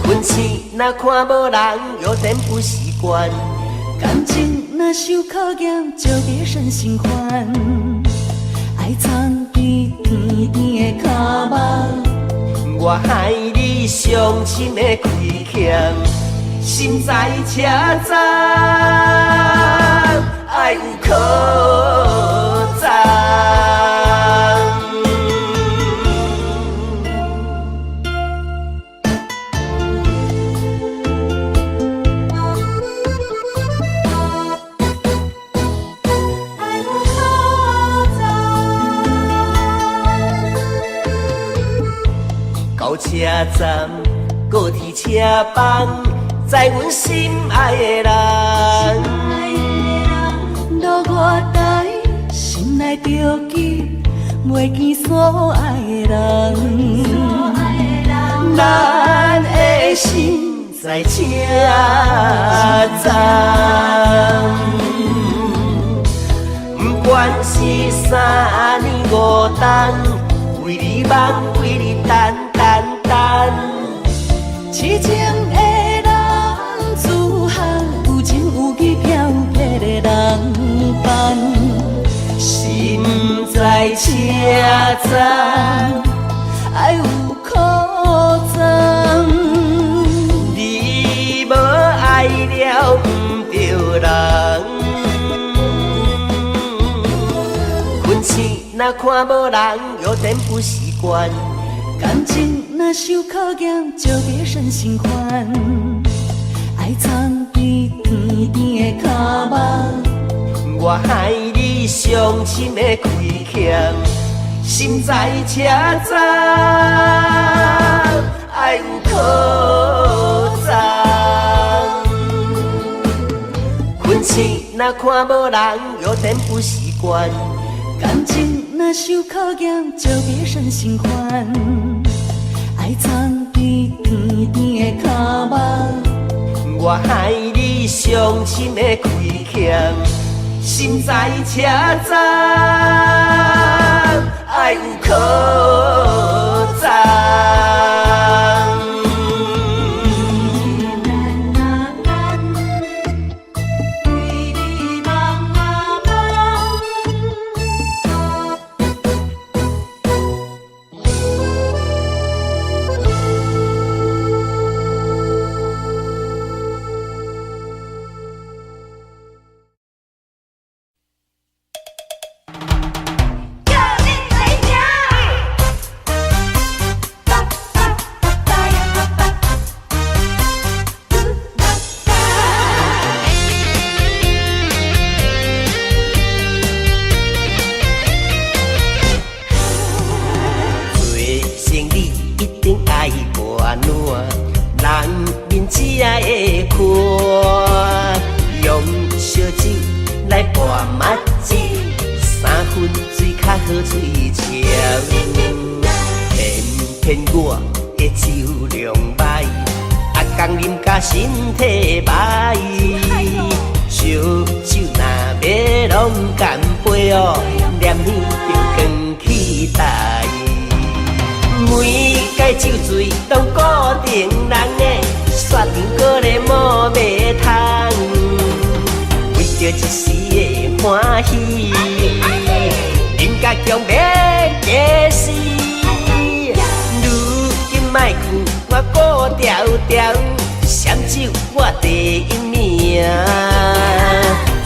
运气若看无人，有点不习惯。感情若受考验，就别生心烦。爱藏伫甜甜的脚目，我我害你伤心的亏欠，心在车站，爱有可赞。到车站，高铁车班，载阮心爱的人。路外台，心内着急，袂见所爱的人。咱的心在车站，不管是三年五冬，为你梦，为你等。痴情的人，自行有情有义飘撇的人伴，心在车站，爱有可赞。你无爱了不着人，困醒若看无人，有点不习惯。感情若受考验，就别生心烦。爱藏甜甜的脚目，我害你伤心的亏欠，心在车站，爱有可赞。困醒若看无人，有点不习惯。感情若受考验，就别生心烦。爱藏甜甜的脚目，我害你伤心的亏欠，心在车站，爱有可赞。身体歹，烧酒若要拢干杯哦，念念着光期待。每届酒醉拢固定人的，雪场搁咧无卖通，为着一时的欢喜，人甲强要假死。如今莫去我顾条条。闪酒我第一名，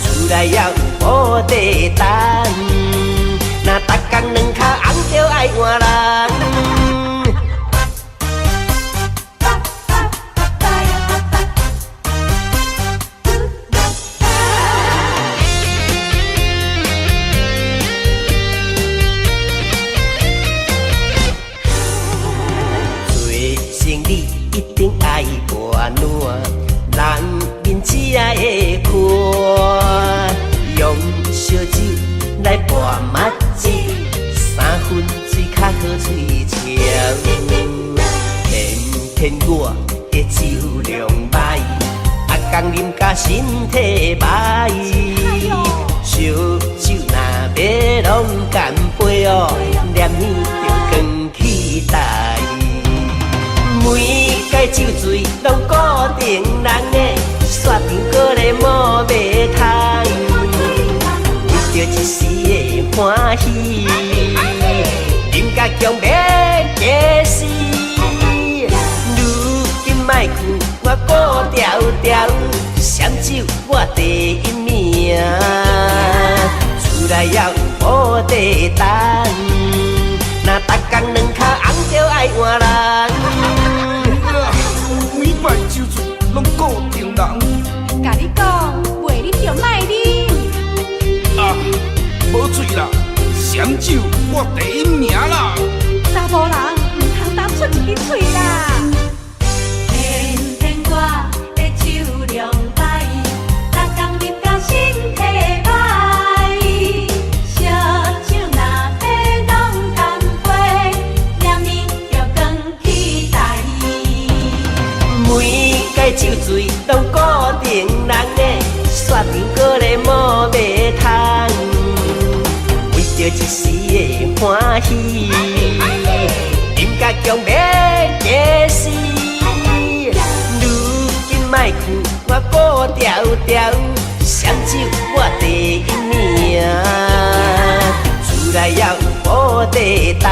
厝内也有无地等，若逐工两脚红着爱换人。做生理一定爱半暖，人面只爱会看，用烧酒来拌麻糬，3分水较好嘴呛。天我的酒量歹，阿公啉甲身体歹，烧酒若要拢干杯哦，念念着光期待。每届酒醉拢固定人的，雪场搁咧无卖通，为着一时的欢喜，饮甲强要假死。来也有保地重，若逐工两脚红就爱换人。每摆酒醉拢固定人，甲你讲，袂啉就卖啉。啊，无醉啦，闪酒我第一名啦。查甫人唔通单出一支嘴啦。天天我的酒量歹，逐工啉甲身体歹。烧酒若要弄干杯，念你要讲期待。每届酒醉拢固定人的，雪场搁咧无卖通，为着一时的欢喜，饮甲强要假死。如今莫去我保条条，闪酒我第一名，厝内也有保地重。